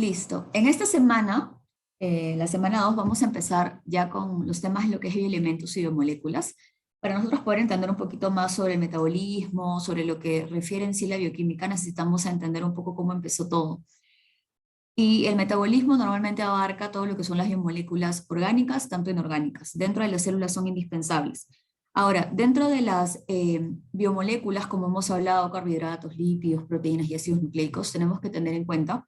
Listo. En esta semana, la semana 2, vamos a empezar ya con los temas de lo que es bioelementos y biomoléculas, para nosotros poder entender un poquito más sobre el metabolismo, sobre lo que refiere en sí la bioquímica, necesitamos entender un poco cómo empezó todo. Y el metabolismo normalmente abarca todo lo que son las biomoléculas orgánicas, tanto inorgánicas. Dentro de las células son indispensables. Ahora, dentro de las biomoléculas, como hemos hablado, carbohidratos, lípidos, proteínas y ácidos nucleicos, tenemos que tener en cuenta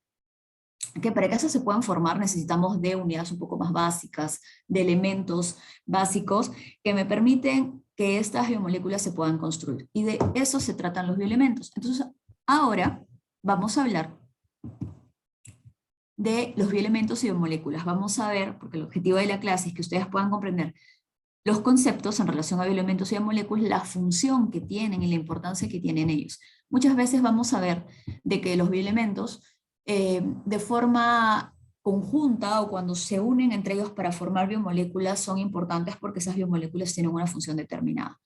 que para que eso se puedan formar necesitamos de unidades un poco más básicas, de elementos básicos que me permiten que estas biomoléculas se puedan construir. Y de eso se tratan los bioelementos. Entonces, ahora vamos a hablar de los bioelementos y biomoléculas. Vamos a ver, porque el objetivo de la clase es que ustedes puedan comprender los conceptos en relación a bioelementos y a moléculas, la función que tienen y la importancia que tienen ellos. Muchas veces vamos a ver de que los bioelementos de forma conjunta o cuando se unen entre ellos para formar biomoléculas son importantes porque esas biomoléculas tienen una función determinada.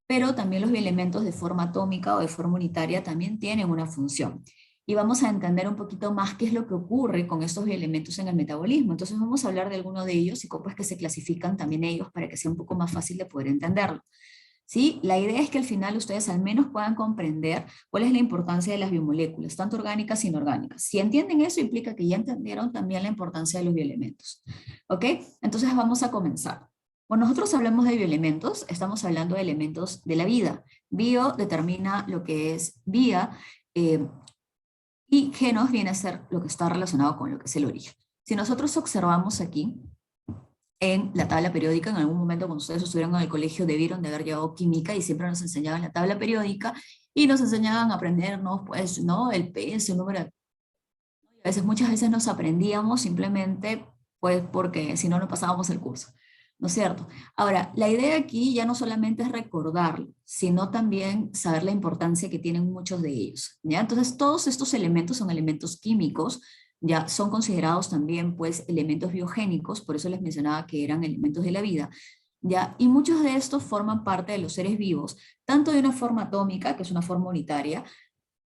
Pero también los bioelementos de forma atómica o de forma unitaria también tienen una función. Y vamos a entender un poquito más qué es lo que ocurre con estos bioelementos en el metabolismo. Entonces vamos a hablar de alguno de ellos y cómo es que se clasifican también ellos para que sea un poco más fácil de poder entenderlo. ¿Sí? La idea es que al final ustedes al menos puedan comprender cuál es la importancia de las biomoléculas, tanto orgánicas y inorgánicas. Si entienden eso, implica que ya entendieron también la importancia de los bioelementos. ¿Ok? Entonces vamos a comenzar. Cuando nosotros hablamos de bioelementos, estamos hablando de elementos de la vida. Bio determina lo que es vía, y genos viene a ser lo que está relacionado con lo que es el origen. Si nosotros observamos aquí, en la tabla periódica, en algún momento cuando ustedes estuvieron en el colegio debieron de haber llevado química y siempre nos enseñaban la tabla periódica y nos enseñaban a aprendernos, pues, ¿no? El peso, el número. A veces, muchas veces nos aprendíamos simplemente, pues, porque si no, no pasábamos el curso, ¿no es cierto? Ahora, la idea aquí ya no solamente es recordarlo, sino también saber la importancia que tienen muchos de ellos, ¿ya? Entonces, todos estos elementos son elementos químicos, ya son considerados también, pues, elementos biogénicos, por eso les mencionaba que eran elementos de la vida, ¿ya? Y muchos de estos forman parte de los seres vivos, tanto de una forma atómica, que es una forma unitaria,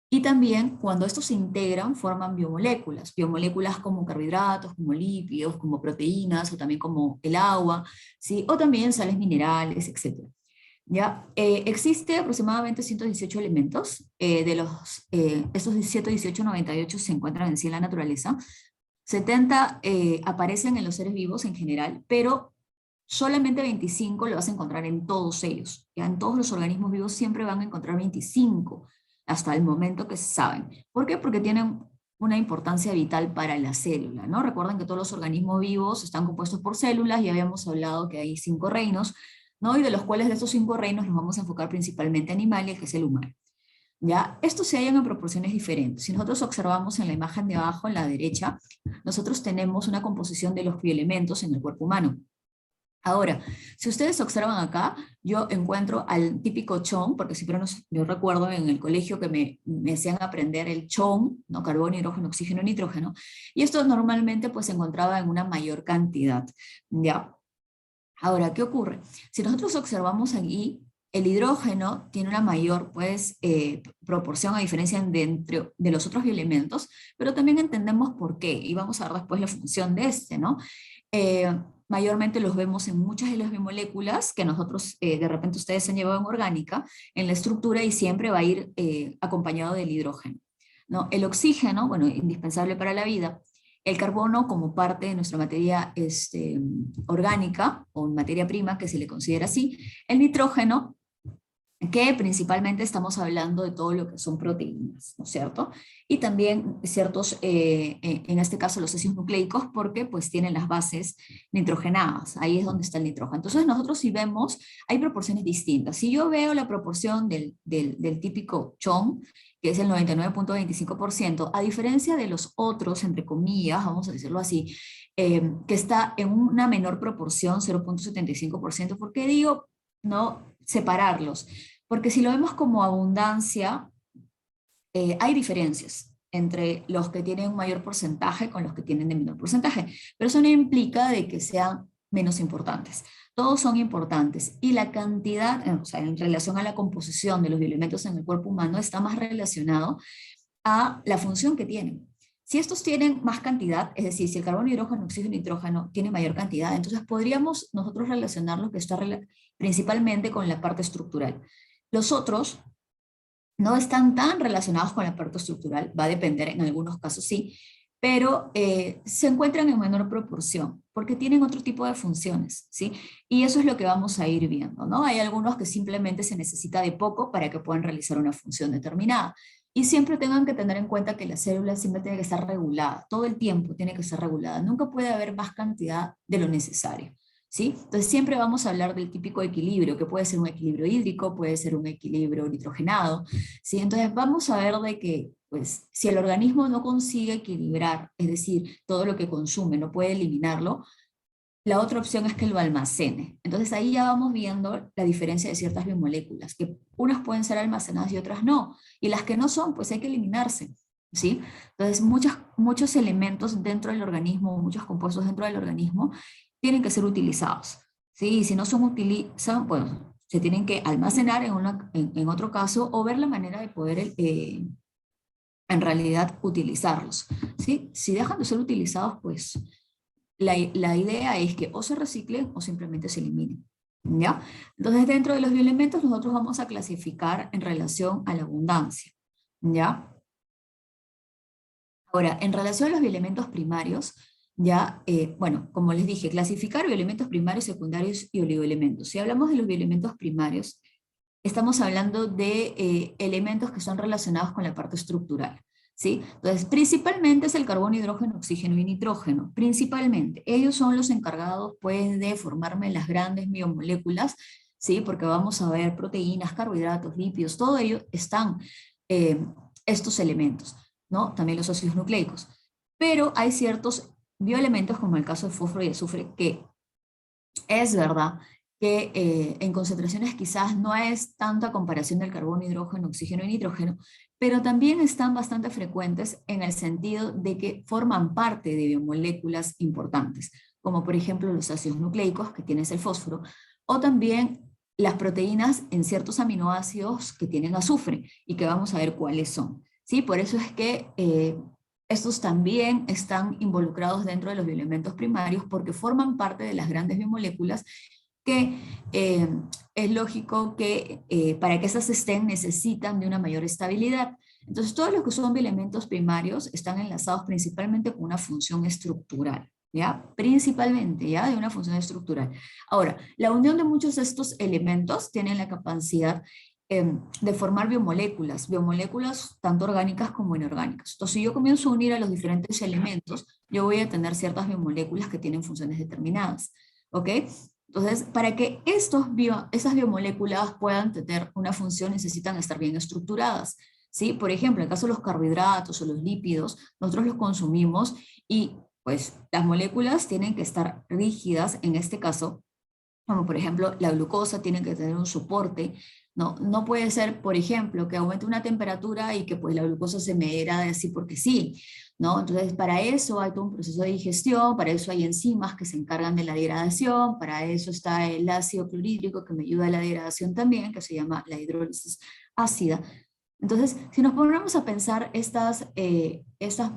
y también cuando estos se integran forman biomoléculas, biomoléculas como carbohidratos, como lípidos, como proteínas o también como el agua, ¿sí? O también sales minerales, etcétera. ¿Ya? Existe aproximadamente 118 elementos, estos 118, 98 se encuentran en sí en la naturaleza, 70 aparecen en los seres vivos en general, pero solamente 25 lo vas a encontrar en todos ellos. ¿Ya? En todos los organismos vivos siempre van a encontrar 25 hasta el momento que se saben. ¿Por qué? Porque tienen una importancia vital para la célula, ¿no? Recuerden que todos los organismos vivos están compuestos por células y habíamos hablado que hay 5 reinos, ¿no? Y de los cuales de estos 5 reinos nos vamos a enfocar principalmente en animales, que es el humano. ¿Ya? Estos se hallan en proporciones diferentes. Si nosotros observamos en la imagen de abajo, en la derecha, nosotros tenemos una composición de los bioelementos en el cuerpo humano. Ahora, si ustedes observan acá, yo encuentro al típico chon, porque siempre yo recuerdo en el colegio que me hacían aprender el chon, ¿no? Carbono, hidrógeno, oxígeno, nitrógeno, y esto normalmente pues se encontraba en una mayor cantidad, ¿ya? Ahora, ¿qué ocurre? Si nosotros observamos aquí, el hidrógeno tiene una mayor pues, proporción a diferencia de los otros bioelementos, pero también entendemos por qué, y vamos a ver después la función de este, ¿no? Mayormente los vemos en muchas de las biomoléculas que nosotros, de repente ustedes se han llevado en orgánica, en la estructura y siempre va a ir acompañado del hidrógeno, ¿no? El oxígeno, bueno, indispensable para la vida, el carbono como parte de nuestra materia orgánica o materia prima, que se le considera así, el nitrógeno, que principalmente estamos hablando de todo lo que son proteínas, ¿no es cierto? Y también ciertos, en este caso los ácidos nucleicos, porque pues tienen las bases nitrogenadas, ahí es donde está el nitrógeno. Entonces nosotros si vemos, hay proporciones distintas. Si yo veo la proporción del típico CHON, que es el 99,25%, a diferencia de los otros, entre comillas, vamos a decirlo así, que está en una menor proporción, 0,75%, ¿por qué digo no separarlos? Porque si lo vemos como abundancia, hay diferencias entre los que tienen un mayor porcentaje con los que tienen de menor porcentaje, pero eso no implica de que sean menos importantes. Todos son importantes y la cantidad, o sea, en relación a la composición de los elementos en el cuerpo humano está más relacionado a la función que tienen. Si estos tienen más cantidad, es decir, si el carbono, hidrógeno, oxígeno, nitrógeno tiene mayor cantidad, entonces podríamos nosotros relacionarlo que está principalmente con la parte estructural. Los otros no están tan relacionados con la parte estructural, va a depender, en algunos casos sí, pero se encuentran en menor proporción, porque tienen otro tipo de funciones, ¿sí? Y eso es lo que vamos a ir viendo, ¿no? Hay algunos que simplemente se necesita de poco para que puedan realizar una función determinada. Y siempre tengan que tener en cuenta que la célula siempre tiene que estar regulada, todo el tiempo tiene que estar regulada, nunca puede haber más cantidad de lo necesario. ¿Sí? Entonces siempre vamos a hablar del típico equilibrio, que puede ser un equilibrio hídrico, puede ser un equilibrio nitrogenado, ¿sí? Entonces vamos a ver de que pues, si el organismo no consigue equilibrar, es decir, todo lo que consume, no puede eliminarlo, la otra opción es que lo almacene. Entonces ahí ya vamos viendo la diferencia de ciertas biomoléculas, que unas pueden ser almacenadas y otras no, y las que no son, pues hay que eliminarse. ¿Sí? Entonces, muchos elementos dentro del organismo, muchos compuestos dentro del organismo, tienen que ser utilizados. ¿Sí? Y si no son utilizados, bueno, se tienen que almacenar en otro caso o ver la manera de poder en realidad utilizarlos. ¿Sí? Si dejan de ser utilizados, pues la idea es que o se reciclen o simplemente se eliminen. ¿Ya? Entonces, dentro de los bioelementos, nosotros vamos a clasificar en relación a la abundancia. ¿Ya? Ahora, en relación a los bioelementos primarios, ya, bueno, como les dije, clasificar bioelementos primarios, secundarios y oligoelementos. Si hablamos de los bioelementos primarios, estamos hablando de elementos que son relacionados con la parte estructural. ¿Sí? Entonces, principalmente es el carbono, hidrógeno, oxígeno y nitrógeno. Principalmente. Ellos son los encargados, pues, de formarme las grandes biomoléculas, ¿sí? Porque vamos a ver proteínas, carbohidratos, lípidos, todo ello están eh, estos elementos, ¿no? También los ácidos nucleicos. Pero hay ciertos bioelementos, como el caso de fósforo y azufre, que es verdad que en concentraciones quizás no es tanta comparación del carbono, hidrógeno, oxígeno y nitrógeno, pero también están bastante frecuentes en el sentido de que forman parte de biomoléculas importantes, como por ejemplo los ácidos nucleicos, que tienes el fósforo, o también las proteínas en ciertos aminoácidos que tienen azufre y que vamos a ver cuáles son. ¿Sí? Por eso es que estos también están involucrados dentro de los bioelementos primarios porque forman parte de las grandes biomoléculas que eh, es lógico que para que estas estén necesitan de una mayor estabilidad. Entonces, todos los que son bioelementos primarios están enlazados principalmente con una función estructural, ¿ya? Principalmente, ¿ya? De una función estructural. Ahora, la unión de muchos de estos elementos tienen la capacidad de formar biomoléculas tanto orgánicas como inorgánicas. Entonces, si yo comienzo a unir a los diferentes elementos, yo voy a tener ciertas biomoléculas que tienen funciones determinadas, ¿ok? Entonces, para que esas biomoléculas puedan tener una función, necesitan estar bien estructuradas, ¿sí? Por ejemplo, en el caso de los carbohidratos o los lípidos, nosotros los consumimos y, pues, las moléculas tienen que estar rígidas, en este caso, como por ejemplo la glucosa tiene que tener un soporte, ¿no? No puede ser, por ejemplo, que aumente una temperatura y que pues la glucosa se me degrade así porque sí, ¿no? Entonces para eso hay todo un proceso de digestión, para eso hay enzimas que se encargan de la degradación, para eso está el ácido clorhídrico que me ayuda a la degradación también, que se llama la hidrólisis ácida. Entonces, si nos ponemos a pensar estas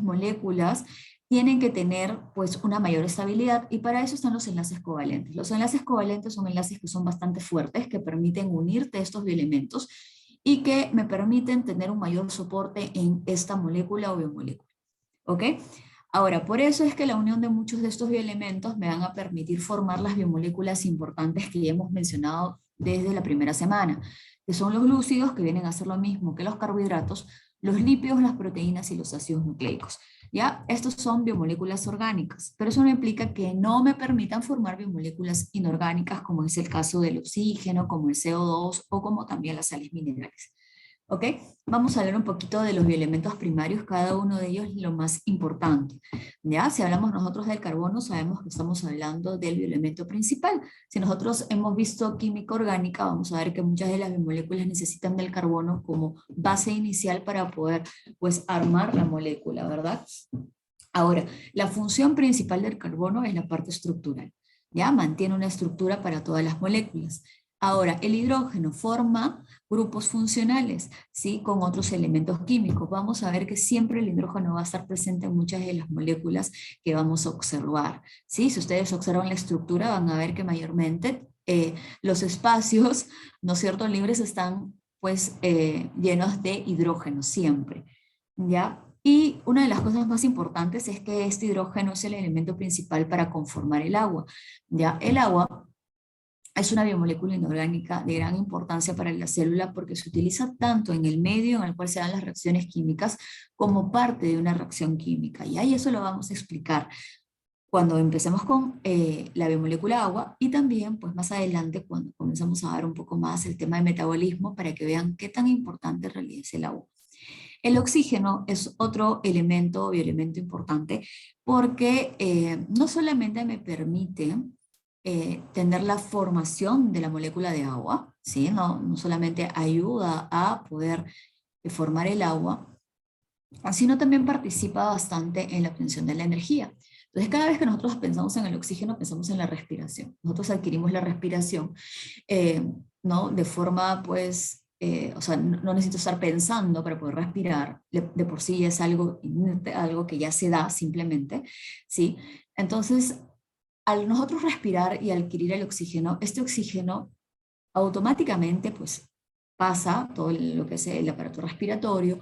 moléculas, tienen que tener pues una mayor estabilidad y para eso están los enlaces covalentes. Los enlaces covalentes son enlaces que son bastante fuertes, que permiten unirte estos bioelementos y que me permiten tener un mayor soporte en esta molécula o biomolécula. ¿Ok? Ahora, por eso es que la unión de muchos de estos bioelementos me van a permitir formar las biomoléculas importantes que ya hemos mencionado desde la primera semana, que son los glúcidos, que vienen a ser lo mismo que los carbohidratos, los lípidos, las proteínas y los ácidos nucleicos. ¿Ya? Estos son biomoléculas orgánicas, pero eso no implica que no me permitan formar biomoléculas inorgánicas, como es el caso del oxígeno, como el CO2 o como también las sales minerales. ¿Ok? Vamos a hablar un poquito de los bioelementos primarios, cada uno de ellos lo más importante. ¿Ya? Si hablamos nosotros del carbono, sabemos que estamos hablando del bioelemento principal. Si nosotros hemos visto química orgánica, vamos a ver que muchas de las biomoléculas necesitan del carbono como base inicial para poder, pues, armar la molécula, ¿verdad? Ahora, la función principal del carbono es la parte estructural. ¿Ya? Mantiene una estructura para todas las moléculas. Ahora, el hidrógeno forma grupos funcionales, ¿sí? Con otros elementos químicos. Vamos a ver que siempre el hidrógeno va a estar presente en muchas de las moléculas que vamos a observar, ¿sí? Si ustedes observan la estructura, van a ver que mayormente los espacios, ¿no es cierto?, libres están pues llenos de hidrógeno siempre, ¿ya? Y una de las cosas más importantes es que este hidrógeno es el elemento principal para conformar el agua, ¿ya? El agua es una biomolécula inorgánica de gran importancia para la célula porque se utiliza tanto en el medio en el cual se dan las reacciones químicas como parte de una reacción química. Y ahí eso lo vamos a explicar cuando empecemos con la biomolécula agua y también pues más adelante cuando comenzamos a dar un poco más el tema de metabolismo para que vean qué tan importante en realidad es el agua. El oxígeno es otro elemento, bioelemento importante, porque no solamente me permite tener la formación de la molécula de agua, ¿sí? No solamente ayuda a poder formar el agua, sino también participa bastante en la obtención de la energía. Entonces, cada vez que nosotros pensamos en el oxígeno, pensamos en la respiración. Nosotros adquirimos la respiración, ¿no? De forma, pues, o sea, no necesito estar pensando para poder respirar, de por sí es algo, algo que ya se da simplemente, ¿sí? Entonces, al nosotros respirar y adquirir el oxígeno, este oxígeno automáticamente, pues, pasa todo lo que es el aparato respiratorio,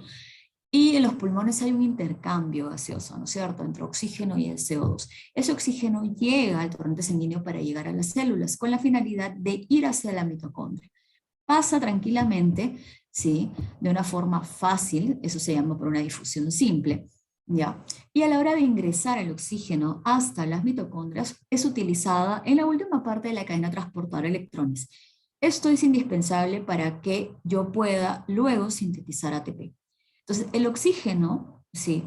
y en los pulmones hay un intercambio gaseoso, ¿no es cierto?, entre oxígeno y el CO2. Ese oxígeno llega al torrente sanguíneo para llegar a las células con la finalidad de ir hacia la mitocondria. Pasa tranquilamente, ¿sí?, de una forma fácil, eso se llama por una difusión simple, ¿ya? Y a la hora de ingresar el oxígeno hasta las mitocondrias, es utilizada en la última parte de la cadena transportadora de electrones. Esto es indispensable para que yo pueda luego sintetizar ATP. Entonces, el oxígeno, sí,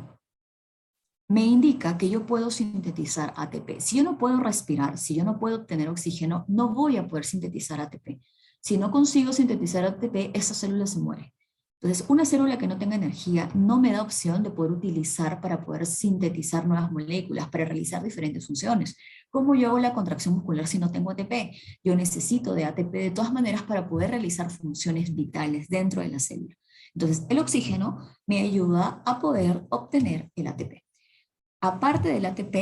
me indica que yo puedo sintetizar ATP. Si yo no puedo respirar, si yo no puedo obtener oxígeno, no voy a poder sintetizar ATP. Si no consigo sintetizar ATP, esa célula se muere. Entonces, una célula que no tenga energía no me da opción de poder utilizar para poder sintetizar nuevas moléculas, para realizar diferentes funciones. ¿Cómo yo hago la contracción muscular si no tengo ATP? Yo necesito de ATP de todas maneras para poder realizar funciones vitales dentro de la célula. Entonces, el oxígeno me ayuda a poder obtener el ATP. Aparte del ATP,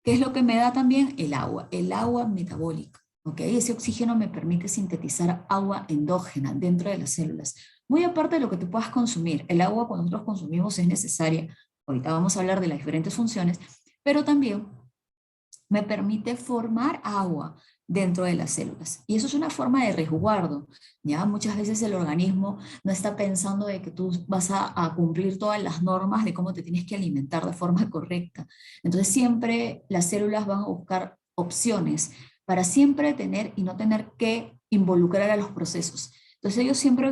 ¿qué es lo que me da también? El agua metabólica. ¿Ok? Ese oxígeno me permite sintetizar agua endógena dentro de las células. Muy aparte de lo que tú puedas consumir. El agua cuando nosotros consumimos es necesaria. Ahorita vamos a hablar de las diferentes funciones, pero también me permite formar agua dentro de las células. Y eso es una forma de resguardo, ¿ya? Muchas veces el organismo no está pensando de que tú vas a cumplir todas las normas de cómo te tienes que alimentar de forma correcta. Entonces siempre las células van a buscar opciones para siempre tener y no tener que involucrar a los procesos. Entonces ellos siempre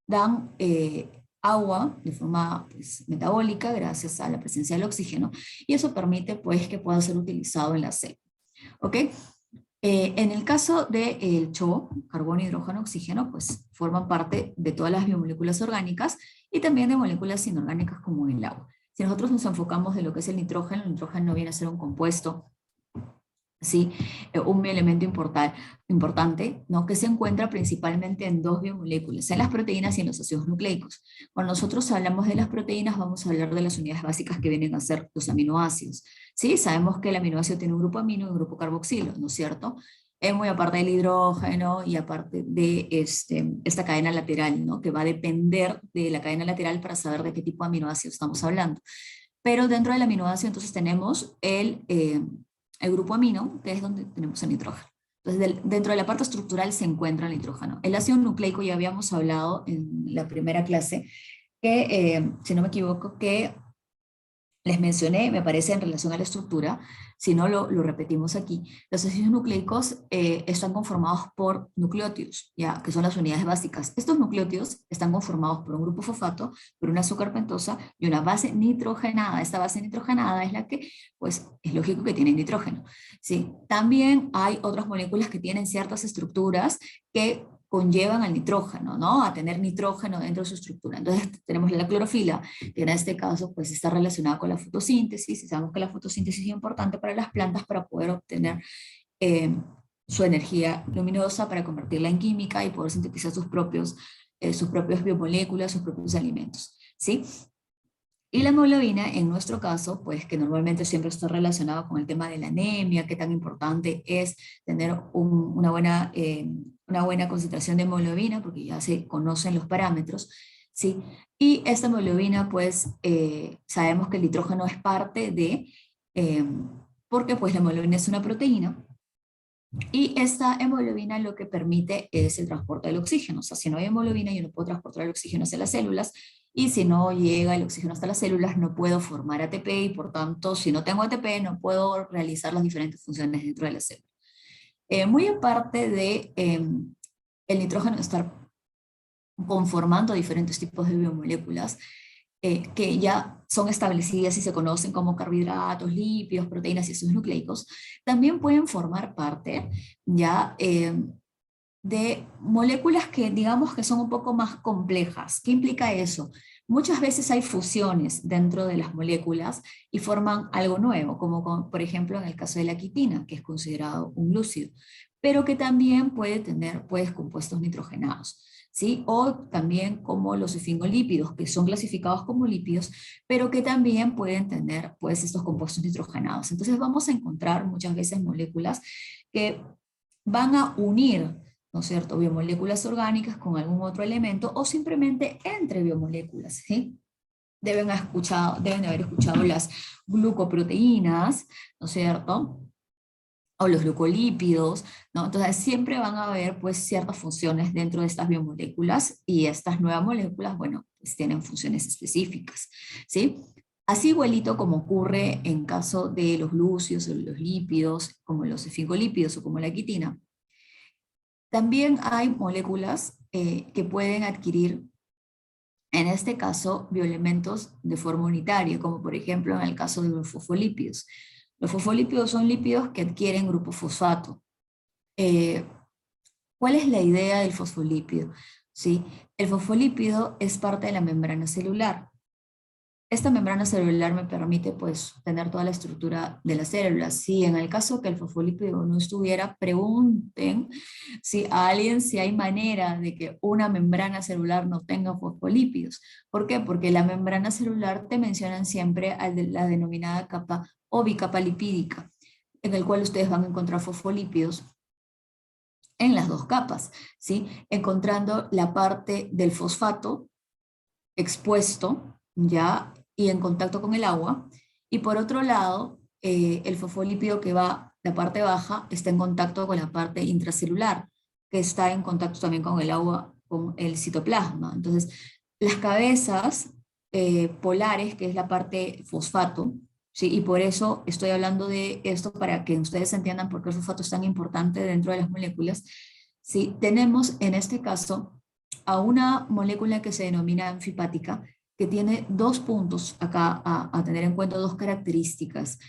dan agua de forma pues, metabólica gracias a la presencia del oxígeno y eso permite pues que pueda ser utilizado en la célula. ¿Ok? En el caso del CHO, carbono, hidrógeno, oxígeno, pues forman parte de todas las biomoléculas orgánicas y también de moléculas inorgánicas como el agua. Si nosotros nos enfocamos en lo que es el nitrógeno viene a ser un compuesto, ¿sí? Un elemento importante, ¿no? Que se encuentra principalmente en dos biomoléculas, en las proteínas y en los ácidos nucleicos. Cuando nosotros hablamos de las proteínas, vamos a hablar de las unidades básicas que vienen a ser los aminoácidos. ¿Sí? Sabemos que el aminoácido tiene un grupo amino y un grupo carboxilo, ¿no es cierto? Es muy aparte del hidrógeno y aparte de esta cadena lateral, ¿no? Que va a depender de la cadena lateral para saber de qué tipo de aminoácido estamos hablando. Pero dentro del aminoácido entonces tenemos el grupo amino, que es donde tenemos el nitrógeno. Entonces, dentro de la parte estructural se encuentra el nitrógeno. El ácido nucleico ya habíamos hablado en la primera clase, que, si no me equivoco, que les mencioné, me parece, en relación a la estructura, si no lo repetimos aquí. Los ácidos nucleicos están conformados por nucleótidos, ¿ya? Que son las unidades básicas. Estos nucleótidos están conformados por un grupo fosfato, por una azúcar pentosa y una base nitrogenada. Esta base nitrogenada es la que, pues, es lógico que tiene nitrógeno, ¿sí? También hay otras moléculas que tienen ciertas estructuras que conllevan al nitrógeno, ¿no? A tener nitrógeno dentro de su estructura. Entonces tenemos la clorofila, que en este caso pues está relacionada con la fotosíntesis, y sabemos que la fotosíntesis es importante para las plantas para poder obtener su energía luminosa para convertirla en química y poder sintetizar sus propios biomoléculas, sus propios alimentos, ¿sí? Y la hemoglobina, en nuestro caso, pues que normalmente siempre está relacionado con el tema de la anemia, qué tan importante es tener una buena concentración de hemoglobina, porque ya se conocen los parámetros, ¿sí? Y esta hemoglobina, pues sabemos que el nitrógeno es parte de, eh, porque pues la hemoglobina es una proteína, y esta hemoglobina lo que permite es el transporte del oxígeno. O sea, si no hay hemoglobina, yo no puedo transportar el oxígeno hacia las células, y si no llega el oxígeno hasta las células, no puedo formar ATP, y por tanto, si no tengo ATP, no puedo realizar las diferentes funciones dentro de la célula. Muy aparte de el nitrógeno estar conformando diferentes tipos de biomoléculas, que ya son establecidas y se conocen como carbohidratos, lípidos, proteínas y ácidos nucleicos, también pueden formar parte ya de moléculas que digamos que son un poco más complejas. ¿Qué implica eso? Muchas veces hay fusiones dentro de las moléculas y forman algo nuevo, como por ejemplo en el caso de la quitina, que es considerado un glúcido, pero que también puede tener pues, compuestos nitrogenados, ¿sí? O también como los esfingolípidos, que son clasificados como lípidos, pero que también pueden tener pues, estos compuestos nitrogenados. Entonces vamos a encontrar muchas veces moléculas que van a unir, ¿no es cierto?, biomoléculas orgánicas con algún otro elemento o simplemente entre biomoléculas, ¿sí? Deben haber escuchado las glucoproteínas, ¿no es cierto?, o los glucolípidos, ¿no? Entonces siempre van a haber pues ciertas funciones dentro de estas biomoléculas, y estas nuevas moléculas, bueno, pues tienen funciones específicas, ¿sí? Así igualito como ocurre en caso de los glúcidos o los lípidos, como los esfingolípidos o como la quitina, también hay moléculas que pueden adquirir, en este caso, bioelementos de forma unitaria, como por ejemplo en el caso de los fosfolípidos. Los fosfolípidos son lípidos que adquieren grupo fosfato. Eh, ¿Cuál es la idea del fosfolípido? ¿Sí? El fosfolípido es parte de la membrana celular. Esta membrana celular me permite pues tener toda la estructura de las células. Si en el caso que el fosfolípido no estuviera, pregunten si a alguien si hay manera de que una membrana celular no tenga fosfolípidos. ¿Por qué? Porque la membrana celular te mencionan siempre a la denominada capa o bicapa lipídica, en el cual ustedes van a encontrar fosfolípidos en las dos capas, ¿sí? Encontrando la parte del fosfato expuesto, ya, y en contacto con el agua, y por otro lado, el fosfolípido que va, la parte baja, está en contacto con la parte intracelular, que está en contacto también con el agua, con el citoplasma. Entonces, las cabezas polares, que es la parte fosfato, ¿sí? Y por eso estoy hablando de esto para que ustedes entiendan por qué el fosfato es tan importante dentro de las moléculas. ¿Sí? Tenemos en este caso a una molécula que se denomina anfipática, que tiene dos puntos acá a tener en cuenta, dos características.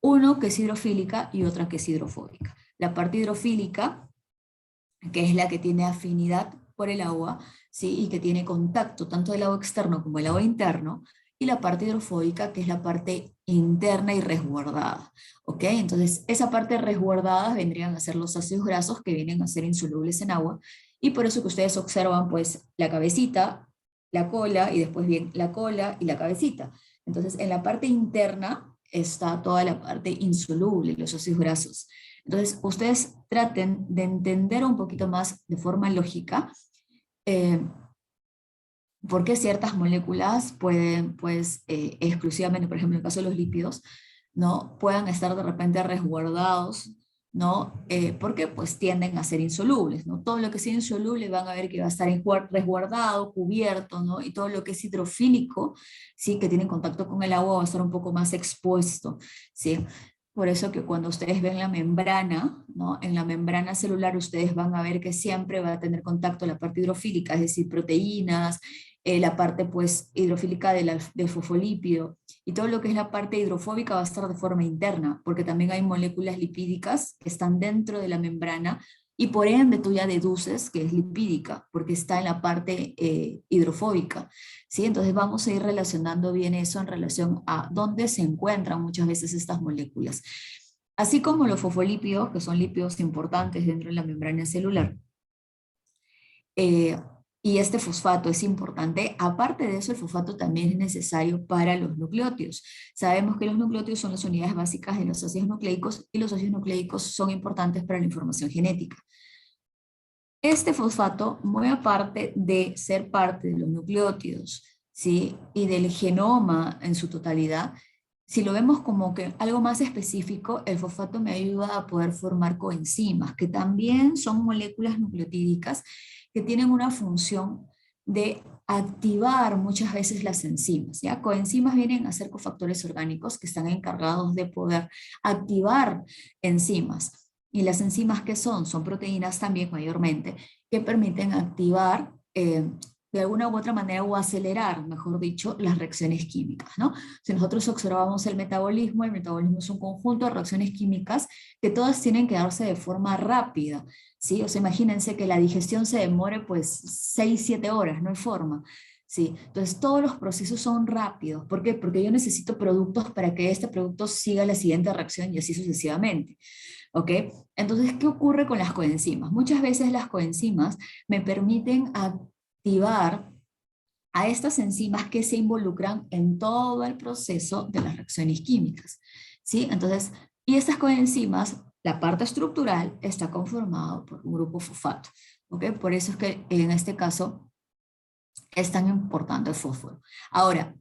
Uno que es hidrofílica y otra que es hidrofóbica. La parte hidrofílica, que es la que tiene afinidad por el agua, ¿sí? Y que tiene contacto tanto del agua externo como del agua interno, y la parte hidrofóbica, que es la parte interna y resguardada, ¿ok? Entonces, esa parte resguardada vendrían a ser los ácidos grasos que vienen a ser insolubles en agua, y por eso que ustedes observan, pues, la cabecita, la cola, y después bien la cola y la cabecita. Entonces, en la parte interna está toda la parte insoluble, los ácidos grasos. Entonces, ustedes traten de entender un poquito más de forma lógica eh, por qué ciertas moléculas pueden, pues, exclusivamente, por ejemplo, en el caso de los lípidos, ¿no? Puedan estar de repente resguardados, ¿no? Porque pues tienden a ser insolubles, ¿no? Todo lo que sea insoluble van a ver que va a estar resguardado, cubierto, ¿no? Y todo lo que es hidrofílico, ¿sí? Que tiene contacto con el agua va a estar un poco más expuesto, ¿sí? Por eso que cuando ustedes ven la membrana, ¿no? En la membrana celular ustedes van a ver que siempre va a tener contacto la parte hidrofílica, es decir, proteínas, la parte pues hidrofílica del fosfolípido, y todo lo que es la parte hidrofóbica va a estar de forma interna, porque también hay moléculas lipídicas que están dentro de la membrana, y por ende tú ya deduces que es lipídica, porque está en la parte hidrofóbica, ¿sí? Entonces vamos a ir relacionando bien eso en relación a dónde se encuentran muchas veces estas moléculas. Así como los fosfolípidos, que son lípidos importantes dentro de la membrana celular, eh, y este fosfato es importante. Aparte de eso, el fosfato también es necesario para los nucleótidos. Sabemos que los nucleótidos son las unidades básicas de los ácidos nucleicos y los ácidos nucleicos son importantes para la información genética. Este fosfato, muy aparte de ser parte de los nucleótidos, ¿sí? Y del genoma en su totalidad, si lo vemos como que algo más específico, el fosfato me ayuda a poder formar coenzimas, que también son moléculas nucleotídicas que tienen una función de activar muchas veces las enzimas, ¿ya? Coenzimas vienen a ser cofactores orgánicos que están encargados de poder activar enzimas. Y las enzimas, ¿qué son? Son proteínas también mayormente, que permiten activar de alguna u otra manera o acelerar, mejor dicho, las reacciones químicas, ¿no? Si nosotros observamos el metabolismo es un conjunto de reacciones químicas que todas tienen que darse de forma rápida, ¿sí? O sea, imagínense que la digestión se demore pues 6, 7 horas, no hay forma. Sí, entonces todos los procesos son rápidos. ¿Por qué? Porque yo necesito productos para que este producto siga la siguiente reacción y así sucesivamente. ¿Ok? Entonces, ¿qué ocurre con las coenzimas? Muchas veces las coenzimas me permiten activar a estas enzimas que se involucran en todo el proceso de las reacciones químicas. ¿Sí? Entonces, y estas coenzimas, la parte estructural está conformada por un grupo fosfato. ¿Ok? Por eso es que en este caso es tan importante el fósforo. Ahora,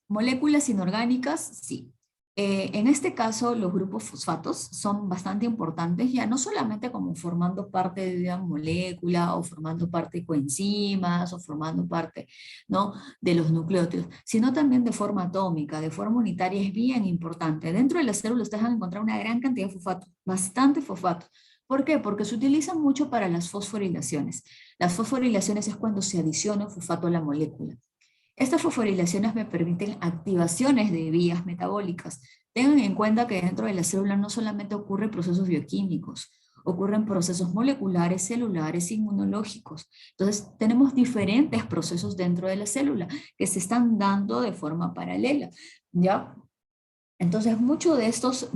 moléculas inorgánicas, sí. En este caso, los grupos fosfatos son bastante importantes, ya no solamente como formando parte de una molécula o formando parte de coenzimas o formando parte, ¿no?, de los nucleótidos, sino también de forma atómica, de forma unitaria. Es bien importante. Dentro de las células ustedes van a encontrar una gran cantidad de fosfatos, bastante fosfatos. ¿Por qué? Porque se utilizan mucho para las fosforilaciones. Las fosforilaciones es cuando se adiciona un fosfato a la molécula. Estas fosforilaciones me permiten activaciones de vías metabólicas. Tengan en cuenta que dentro de la célula no solamente ocurren procesos bioquímicos, ocurren procesos moleculares, celulares, inmunológicos. Entonces, tenemos diferentes procesos dentro de la célula que se están dando de forma paralela, ¿ya? Entonces, muchos de estos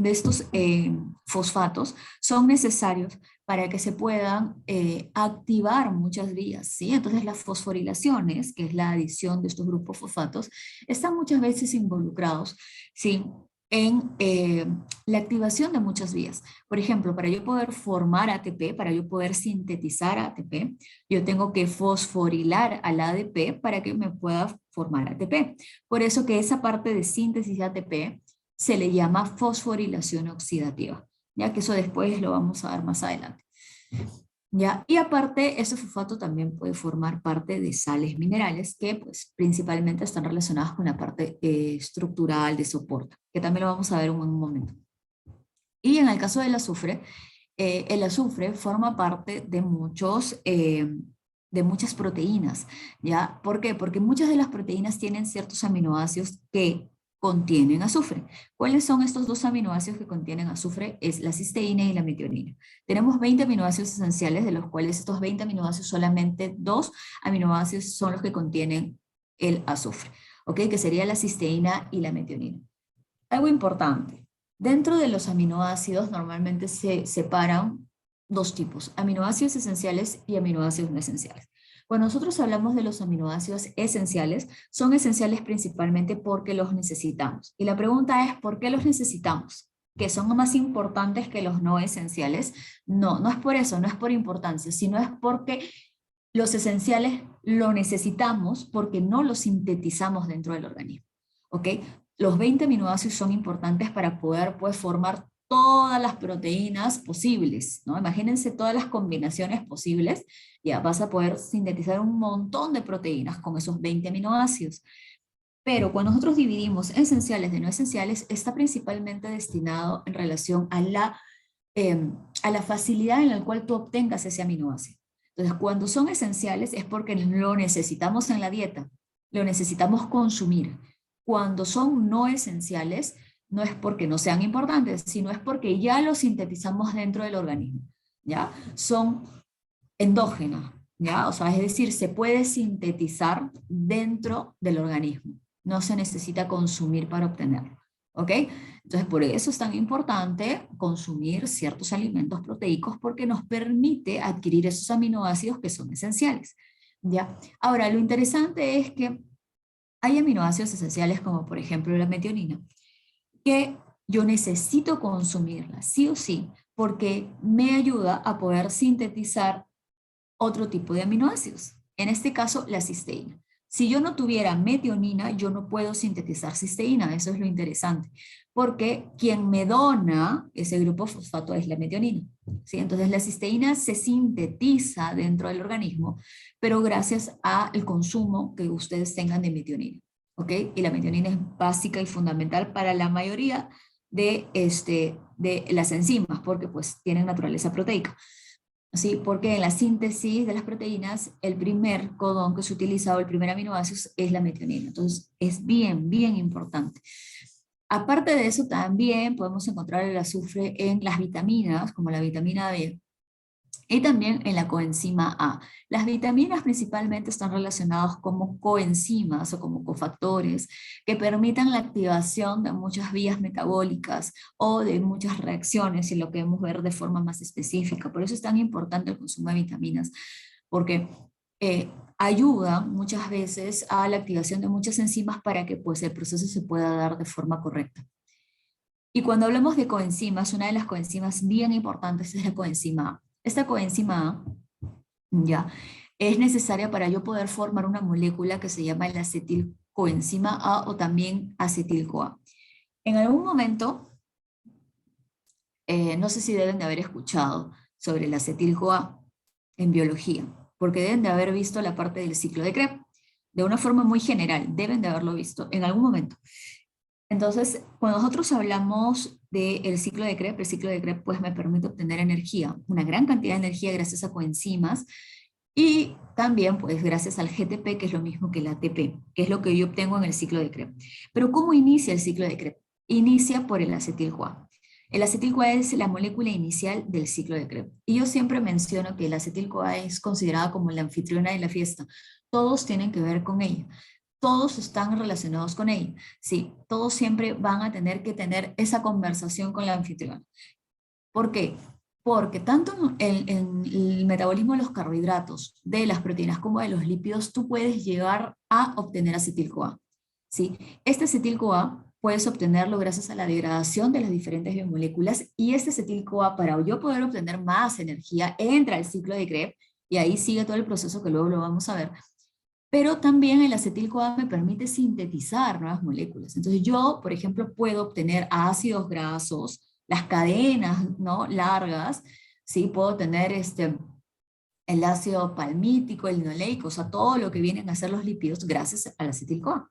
fosfatos son necesarios para que se puedan activar muchas vías, ¿sí? Entonces, las fosforilaciones, que es la adición de estos grupos fosfatos, están muchas veces involucrados, ¿sí?, en la activación de muchas vías. Por ejemplo, para yo poder formar ATP, para yo poder sintetizar ATP, yo tengo que fosforilar al ADP para que me pueda formar ATP. Por eso que esa parte de síntesis de ATP se le llama fosforilación oxidativa, ya que eso después lo vamos a ver más adelante. ¿Ya? Y aparte, ese fosfato también puede formar parte de sales minerales que pues, principalmente están relacionadas con la parte estructural de soporte, que también lo vamos a ver en un momento. Y en el caso del azufre, el azufre forma parte de muchas proteínas, ¿ya? ¿Por qué? Porque muchas de las proteínas tienen ciertos aminoácidos que contienen azufre. ¿Cuáles son estos dos aminoácidos que contienen azufre? Es la cisteína y la metionina. Tenemos 20 aminoácidos esenciales, de los cuales estos 20 aminoácidos, solamente 2 aminoácidos son los que contienen el azufre, ¿ok? Que sería la cisteína y la metionina. Algo importante. Dentro de los aminoácidos normalmente se separan dos tipos, aminoácidos esenciales y aminoácidos no esenciales. Cuando nosotros hablamos de los aminoácidos esenciales, son esenciales principalmente porque los necesitamos. Y la pregunta es, ¿por qué los necesitamos? ¿Que son más importantes que los no esenciales? No, no es por eso, no es por importancia, sino es porque los esenciales lo necesitamos porque no los sintetizamos dentro del organismo. ¿Ok? Los 20 aminoácidos son importantes para poder pues, formar todas las proteínas posibles, ¿no? Imagínense todas las combinaciones posibles, ya vas a poder sintetizar un montón de proteínas con esos 20 aminoácidos. Pero cuando nosotros dividimos esenciales de no esenciales, está principalmente destinado en relación a la facilidad en la cual tú obtengas ese aminoácido. Entonces, cuando son esenciales es porque lo necesitamos en la dieta, lo necesitamos consumir. Cuando son no esenciales, no es porque no sean importantes, sino es porque ya los sintetizamos dentro del organismo, ¿ya? Son endógenas, ¿ya? O sea, es decir, se puede sintetizar dentro del organismo, no se necesita consumir para obtenerlo, ¿ok? Entonces, por eso es tan importante consumir ciertos alimentos proteicos porque nos permite adquirir esos aminoácidos que son esenciales, ¿ya? Ahora, lo interesante es que hay aminoácidos esenciales como por ejemplo la metionina, que yo necesito consumirla sí o sí porque me ayuda a poder sintetizar otro tipo de aminoácidos, en este caso la cisteína. Si yo no tuviera metionina, yo no puedo sintetizar cisteína, eso es lo interesante, porque quien me dona ese grupo fosfato es la metionina. ¿Sí? Entonces la cisteína se sintetiza dentro del organismo, pero gracias al consumo que ustedes tengan de metionina. ¿Ok? Y la metionina es básica y fundamental para la mayoría de las enzimas, porque pues tienen naturaleza proteica. Sí, porque en la síntesis de las proteínas, el primer codón que se utiliza o el primer aminoácido es la metionina. Entonces, es bien, bien importante. Aparte de eso, también podemos encontrar el azufre en las vitaminas, como la vitamina B, y también en la coenzima A. Las vitaminas principalmente están relacionadas como coenzimas o como cofactores que permitan la activación de muchas vías metabólicas o de muchas reacciones, y lo queremos ver de forma más específica. Por eso es tan importante el consumo de vitaminas, porque ayudan muchas veces a la activación de muchas enzimas para que pues, el proceso se pueda dar de forma correcta. Y cuando hablamos de coenzimas, una de las coenzimas bien importantes es la coenzima A. Esta coenzima A, ya, es necesaria para yo poder formar una molécula que se llama el acetilcoenzima A o también acetil-CoA. En algún momento, no sé si deben de haber escuchado sobre el acetil-CoA en biología, porque deben de haber visto la parte del ciclo de Krebs. De una forma muy general, deben de haberlo visto en algún momento. Entonces, cuando nosotros hablamos del ciclo de Krebs, el ciclo de Krebs pues me permite obtener energía, una gran cantidad de energía gracias a coenzimas y también pues gracias al GTP, que es lo mismo que el ATP, que es lo que yo obtengo en el ciclo de Krebs. Pero ¿cómo inicia el ciclo de Krebs? Inicia por el acetil-CoA. El acetil-CoA es la molécula inicial del ciclo de Krebs. Y yo siempre menciono que el acetil-CoA es considerada como la anfitriona de la fiesta. Todos tienen que ver con ella, todos están relacionados con ella. Sí, todos siempre van a tener que tener esa conversación con la anfitriona. ¿Por qué? Porque tanto en el metabolismo de los carbohidratos, de las proteínas como de los lípidos, tú puedes llegar a obtener acetil-CoA. ¿Sí? Este acetil-CoA puedes obtenerlo gracias a la degradación de las diferentes biomoléculas, y este acetil-CoA, para yo poder obtener más energía, entra al ciclo de Krebs y ahí sigue todo el proceso que luego lo vamos a ver. Pero también el acetil-CoA me permite sintetizar nuevas moléculas. Entonces yo, por ejemplo, puedo obtener ácidos grasos, las cadenas, ¿no?, largas, ¿sí? Puedo tener el ácido palmítico, el linoleico, o sea, todo lo que vienen a ser los lípidos gracias al acetil-CoA,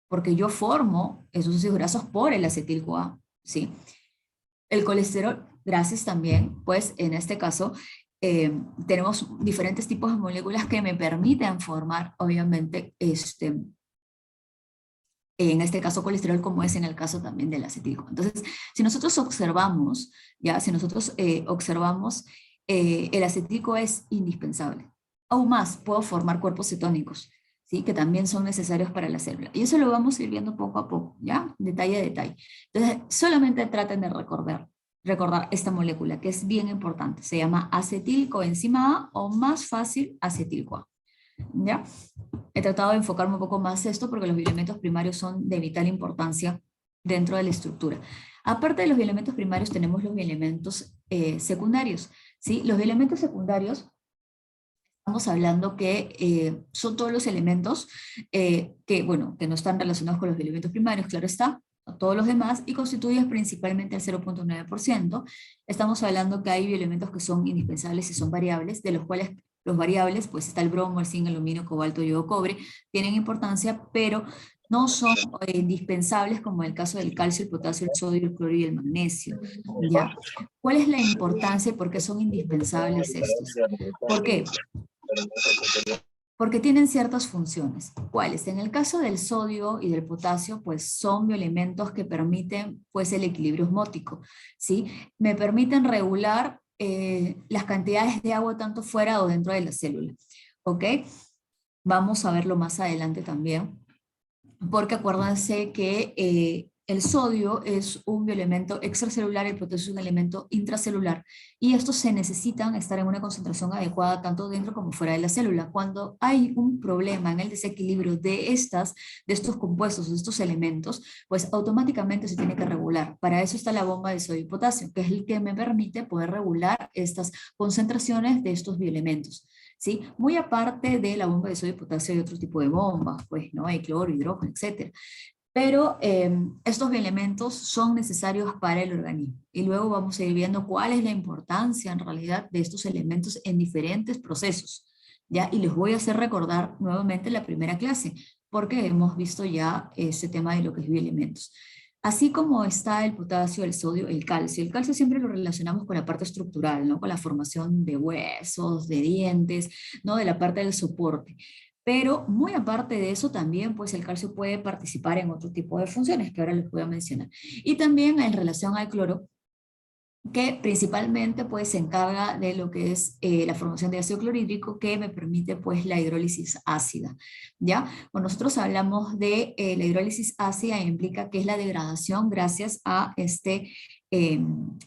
porque yo formo esos ácidos grasos por el acetil-CoA, ¿sí? El colesterol, gracias también, pues en este caso, tenemos diferentes tipos de moléculas que me permiten formar, obviamente, en este caso colesterol, como es en el caso también del acetil-CoA. Entonces, si nosotros observamos, ya, si nosotros observamos, el acetil-CoA es indispensable. Aún más, puedo formar cuerpos cetónicos, ¿sí?, que también son necesarios para la célula. Y eso lo vamos a ir viendo poco a poco, ¿ya? Detalle a detalle. Entonces, solamente traten de recordar esta molécula, que es bien importante. Se llama acetilcoenzima A, o más fácil, acetil-CoA, ¿ya? He tratado de enfocarme un poco más esto porque los bioelementos primarios son de vital importancia dentro de la estructura. Aparte de los bioelementos primarios, tenemos los bioelementos secundarios, ¿sí? Los bioelementos secundarios, estamos hablando que son todos los elementos bueno, que no están relacionados con los bioelementos primarios, claro está, todos los demás, y constituyen principalmente el 0.9%. Estamos hablando que hay bioelementos que son indispensables y son variables, de los cuales los variables, pues está el bromo, el zinc, el aluminio, cobalto, yodo, cobre, tienen importancia, pero no son indispensables como en el caso del calcio, el potasio, el sodio, el cloro y el magnesio, ¿ya? ¿Cuál es la importancia y por qué son indispensables estos? ¿Por qué? Porque tienen ciertas funciones. ¿Cuáles? En el caso del sodio y del potasio, pues son bioelementos que permiten pues el equilibrio osmótico, ¿sí? Me permiten regular las cantidades de agua tanto fuera o dentro de la célula, ¿ok? Vamos a verlo más adelante también, porque acuérdense que el sodio es un bioelemento extracelular, el potasio es un elemento intracelular, y estos se necesitan estar en una concentración adecuada tanto dentro como fuera de la célula. Cuando hay un problema en el desequilibrio de estos compuestos, de estos elementos, pues automáticamente se tiene que regular. Para eso está la bomba de sodio y potasio, que es el que me permite poder regular estas concentraciones de estos bioelementos. ¿Sí? Muy aparte de la bomba de sodio y potasio hay otro tipo de bombas, pues, ¿no? Hay cloro, hidrógeno, etcétera. Pero estos elementos son necesarios para el organismo. Y luego vamos a ir viendo cuál es la importancia en realidad de estos elementos en diferentes procesos. ¿Ya? Y les voy a hacer recordar nuevamente la primera clase, porque hemos visto ya ese tema de lo que es bioelementos. Así como está el potasio, el sodio, el calcio. El calcio siempre lo relacionamos con la parte estructural, ¿no? Con la formación de huesos, de dientes, ¿no? De la parte del soporte. Pero muy aparte de eso también, pues el calcio puede participar en otro tipo de funciones que ahora les voy a mencionar. Y también en relación al cloro, que principalmente pues se encarga de lo que es la formación de ácido clorhídrico que me permite pues la hidrólisis ácida, ¿ya? Cuando nosotros hablamos de la hidrólisis ácida implica que es la degradación gracias a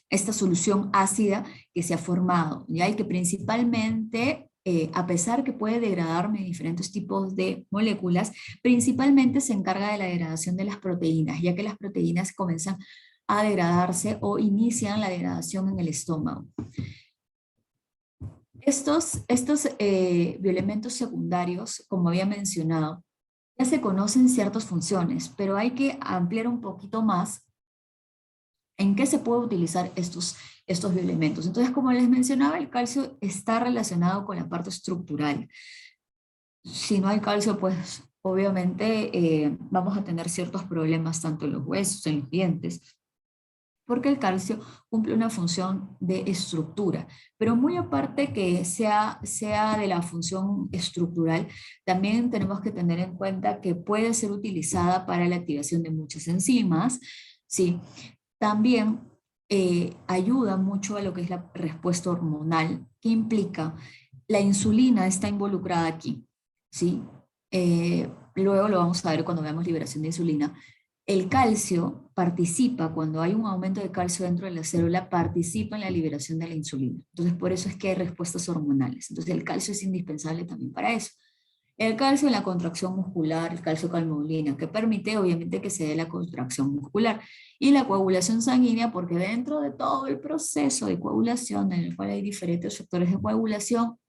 esta solución ácida que se ha formado, ¿ya? Y que principalmente a pesar que puede degradarme en diferentes tipos de moléculas, principalmente se encarga de la degradación de las proteínas, ya que las proteínas comienzan a degradarse o inician la degradación en el estómago. Estos bioelementos secundarios, como había mencionado, ya se conocen ciertas funciones, pero hay que ampliar un poquito más en qué se puede utilizar estos bioelementos. Entonces, como les mencionaba, el calcio está relacionado con la parte estructural. Si no hay calcio, pues obviamente vamos a tener ciertos problemas tanto en los huesos, en los dientes, porque el calcio cumple una función de estructura, pero muy aparte que sea de la función estructural, también tenemos que tener en cuenta que puede ser utilizada para la activación de muchas enzimas, ¿sí? También ayuda mucho a lo que es la respuesta hormonal, que implica la insulina está involucrada aquí, ¿sí? Luego lo vamos a ver cuando veamos liberación de insulina. El calcio participa, cuando hay un aumento de calcio dentro de la célula, participa en la liberación de la insulina. Entonces, por eso es que hay respuestas hormonales. Entonces, el calcio es indispensable también para eso. El calcio en la contracción muscular, el calcio calmodulina, que permite obviamente que se dé la contracción muscular. Y la coagulación sanguínea, porque dentro de todo el proceso de coagulación, en el cual hay diferentes factores de coagulación,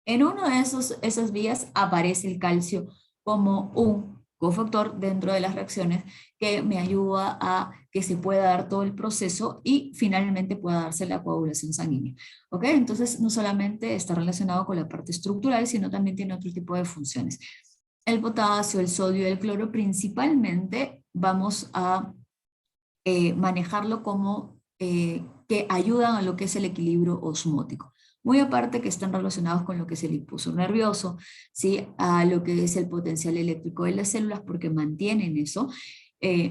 en uno de esas vías aparece el calcio como un cofactor dentro de las reacciones que me ayuda a que se pueda dar todo el proceso y finalmente pueda darse la coagulación sanguínea. ¿Ok? Entonces no solamente está relacionado con la parte estructural, sino también tiene otro tipo de funciones. El potasio, el sodio y el cloro principalmente vamos a manejarlo como que ayudan a lo que es el equilibrio osmótico. Muy aparte que están relacionados con lo que es el impulso nervioso, ¿sí? A lo que es el potencial eléctrico de las células, porque mantienen eso.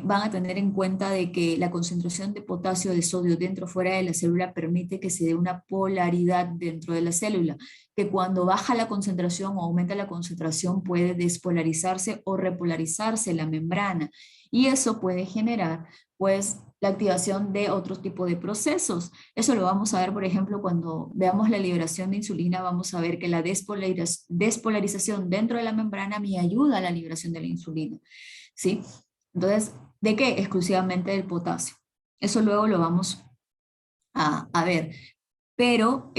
Van a tener en cuenta de que la concentración de potasio, de sodio dentro o fuera de la célula permite que se dé una polaridad dentro de la célula, que cuando baja la concentración o aumenta la concentración puede despolarizarse o repolarizarse la membrana, y eso puede generar pues la activación de otro tipo de procesos. Eso lo vamos a ver, por ejemplo, cuando veamos la liberación de insulina, vamos a ver que la despolarización dentro de la membrana me ayuda a la liberación de la insulina, ¿sí? Entonces, ¿de qué? Exclusivamente del potasio. Eso luego lo vamos a ver. Pero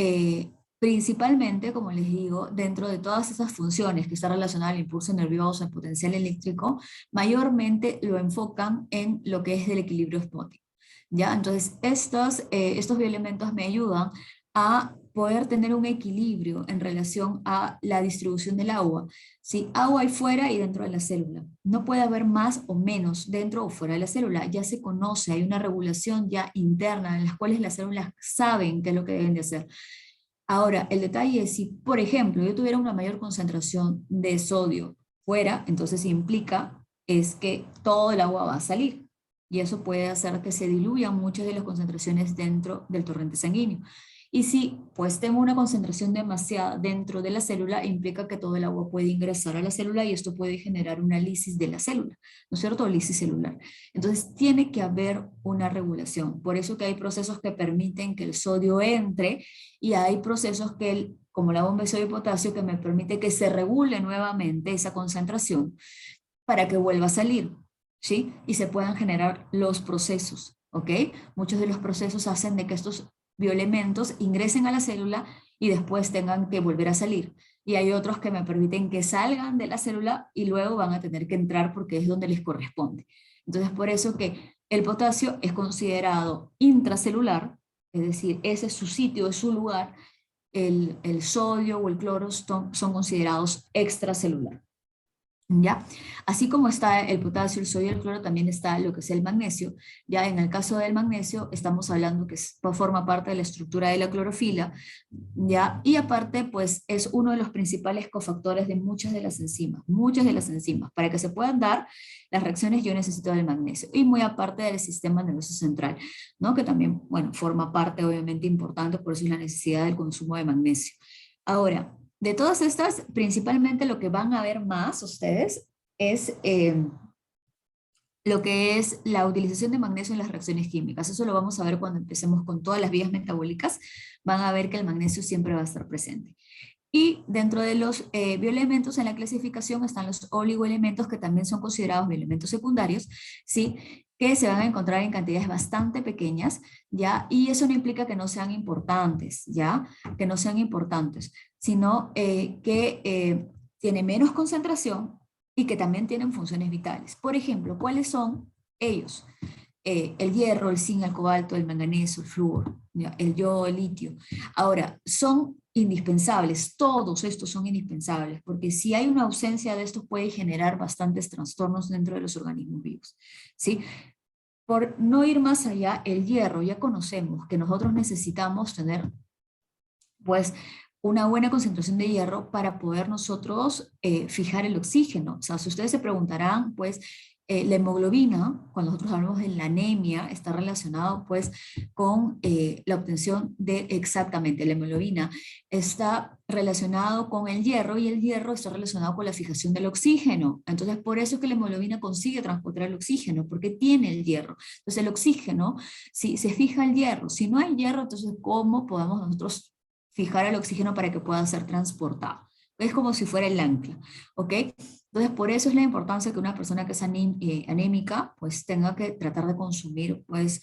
principalmente, como les digo, dentro de todas esas funciones que están relacionadas al impulso nervioso, al potencial eléctrico, mayormente lo enfocan en lo que es del equilibrio osmótico, ¿ya? Entonces, estos bioelementos me ayudan a poder tener un equilibrio en relación a la distribución del agua. ¿Sí? Agua hay fuera y dentro de la célula. No puede haber más o menos dentro o fuera de la célula. Ya se conoce, hay una regulación ya interna en las cuales las células saben qué es lo que deben de hacer. Ahora, el detalle es si, por ejemplo, yo tuviera una mayor concentración de sodio fuera, entonces implica es que todo el agua va a salir. Y eso puede hacer que se diluyan muchas de las concentraciones dentro del torrente sanguíneo. Y si pues tengo una concentración demasiada dentro de la célula, implica que todo el agua puede ingresar a la célula y esto puede generar una lisis de la célula, ¿no es cierto? Lisis celular. Entonces tiene que haber una regulación. Por eso que hay procesos que permiten que el sodio entre y hay procesos que, como la bomba de sodio y potasio, que me permite que se regule nuevamente esa concentración para que vuelva a salir, ¿sí? Y se puedan generar los procesos, ¿ok? Muchos de los procesos hacen de que estos bioelementos ingresen a la célula y después tengan que volver a salir. Y hay otros que me permiten que salgan de la célula y luego van a tener que entrar porque es donde les corresponde. Entonces, por eso que el potasio es considerado intracelular, es decir, ese es su sitio, es su lugar. El sodio o el cloro son considerados extracelular. ¿Ya? Así como está el potasio, el sodio y el cloro, también está lo que es el magnesio. Ya en el caso del magnesio, estamos hablando que forma parte de la estructura de la clorofila, ¿ya? Y aparte, pues es uno de los principales cofactores de muchas de las enzimas, muchas de las enzimas. Para que se puedan dar las reacciones, yo necesito del magnesio. Y muy aparte del sistema nervioso central, ¿no? Que también, bueno, forma parte obviamente importante, por eso es la necesidad del consumo de magnesio. Ahora, de todas estas, principalmente lo que van a ver más ustedes es lo que es la utilización de magnesio en las reacciones químicas. Eso lo vamos a ver cuando empecemos con todas las vías metabólicas. Van a ver que el magnesio siempre va a estar presente. Y dentro de los bioelementos en la clasificación están los oligoelementos que también son considerados bioelementos secundarios, ¿sí? Que se van a encontrar en cantidades bastante pequeñas, ¿ya? Y eso no implica que no sean importantes, ¿ya? Que no sean importantes, sino que tienen menos concentración y que también tienen funciones vitales. Por ejemplo, ¿cuáles son ellos? El hierro, el zinc, el cobalto, el manganeso, el flúor, ¿ya? El yodo, el litio. Ahora, son indispensables, todos estos son indispensables, porque si hay una ausencia de estos puede generar bastantes trastornos dentro de los organismos vivos, ¿sí? Por no ir más allá, el hierro, ya conocemos que nosotros necesitamos tener, pues, una buena concentración de hierro para poder nosotros fijar el oxígeno. O sea, si ustedes se preguntarán, pues, la hemoglobina, cuando nosotros hablamos de la anemia, está relacionado pues con la obtención de, exactamente, la hemoglobina está relacionado con el hierro y el hierro está relacionado con la fijación del oxígeno. Entonces, por eso es que la hemoglobina consigue transportar el oxígeno, porque tiene el hierro. Entonces, el oxígeno, si se fija el hierro, si no hay hierro, entonces, ¿cómo podemos nosotros fijar el oxígeno para que pueda ser transportado? Es como si fuera el ancla, ¿ok? Entonces, por eso es la importancia que una persona que es anémica, pues tenga que tratar de consumir, pues,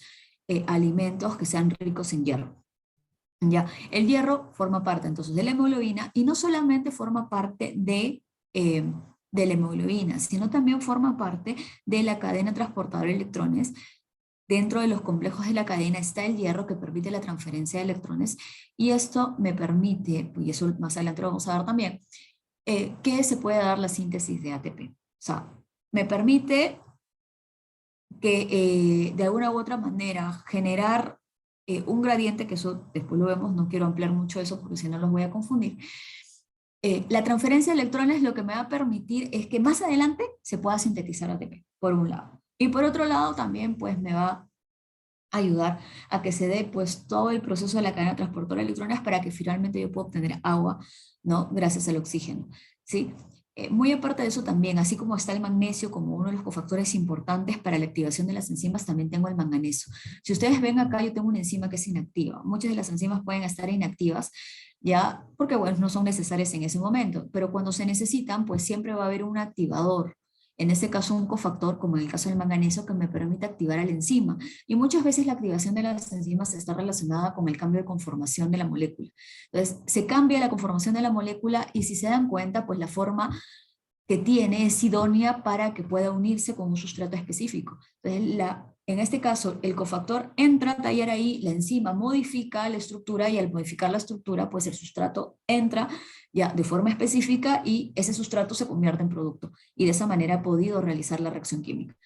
alimentos que sean ricos en hierro. ¿Ya? El hierro forma parte entonces de la hemoglobina y no solamente forma parte de la hemoglobina, sino también forma parte de la cadena transportadora de electrones. Dentro de los complejos de la cadena está el hierro que permite la transferencia de electrones y esto me permite, y eso más adelante lo vamos a ver también, que se puede dar la síntesis de ATP. O sea, me permite que de alguna u otra manera generar un gradiente, que eso después lo vemos, no quiero ampliar mucho eso porque si no los voy a confundir. La transferencia de electrones lo que me va a permitir es que más adelante se pueda sintetizar ATP, por un lado. Y por otro lado también pues me va a ayudar a que se dé pues todo el proceso de la cadena transportadora de electrones para que finalmente yo pueda obtener agua, ¿no? Gracias al oxígeno, ¿sí? Muy aparte de eso también, así como está el magnesio como uno de los cofactores importantes para la activación de las enzimas, también tengo el manganeso. Si ustedes ven acá, yo tengo una enzima que es inactiva. Muchas de las enzimas pueden estar inactivas, ya, porque bueno, no son necesarias en ese momento, pero cuando se necesitan, pues siempre va a haber un activador. En este caso, un cofactor, como en el caso del manganeso, que me permite activar a la enzima. Y muchas veces la activación de las enzimas está relacionada con el cambio de conformación de la molécula. Entonces, se cambia la conformación de la molécula y si se dan cuenta, pues la forma que tiene es idónea para que pueda unirse con un sustrato específico. Entonces, en este caso, el cofactor entra a tallar ahí, la enzima modifica la estructura y al modificar la estructura, pues el sustrato entra ya de forma específica y ese sustrato se convierte en producto. Y de esa manera ha podido realizar la reacción química.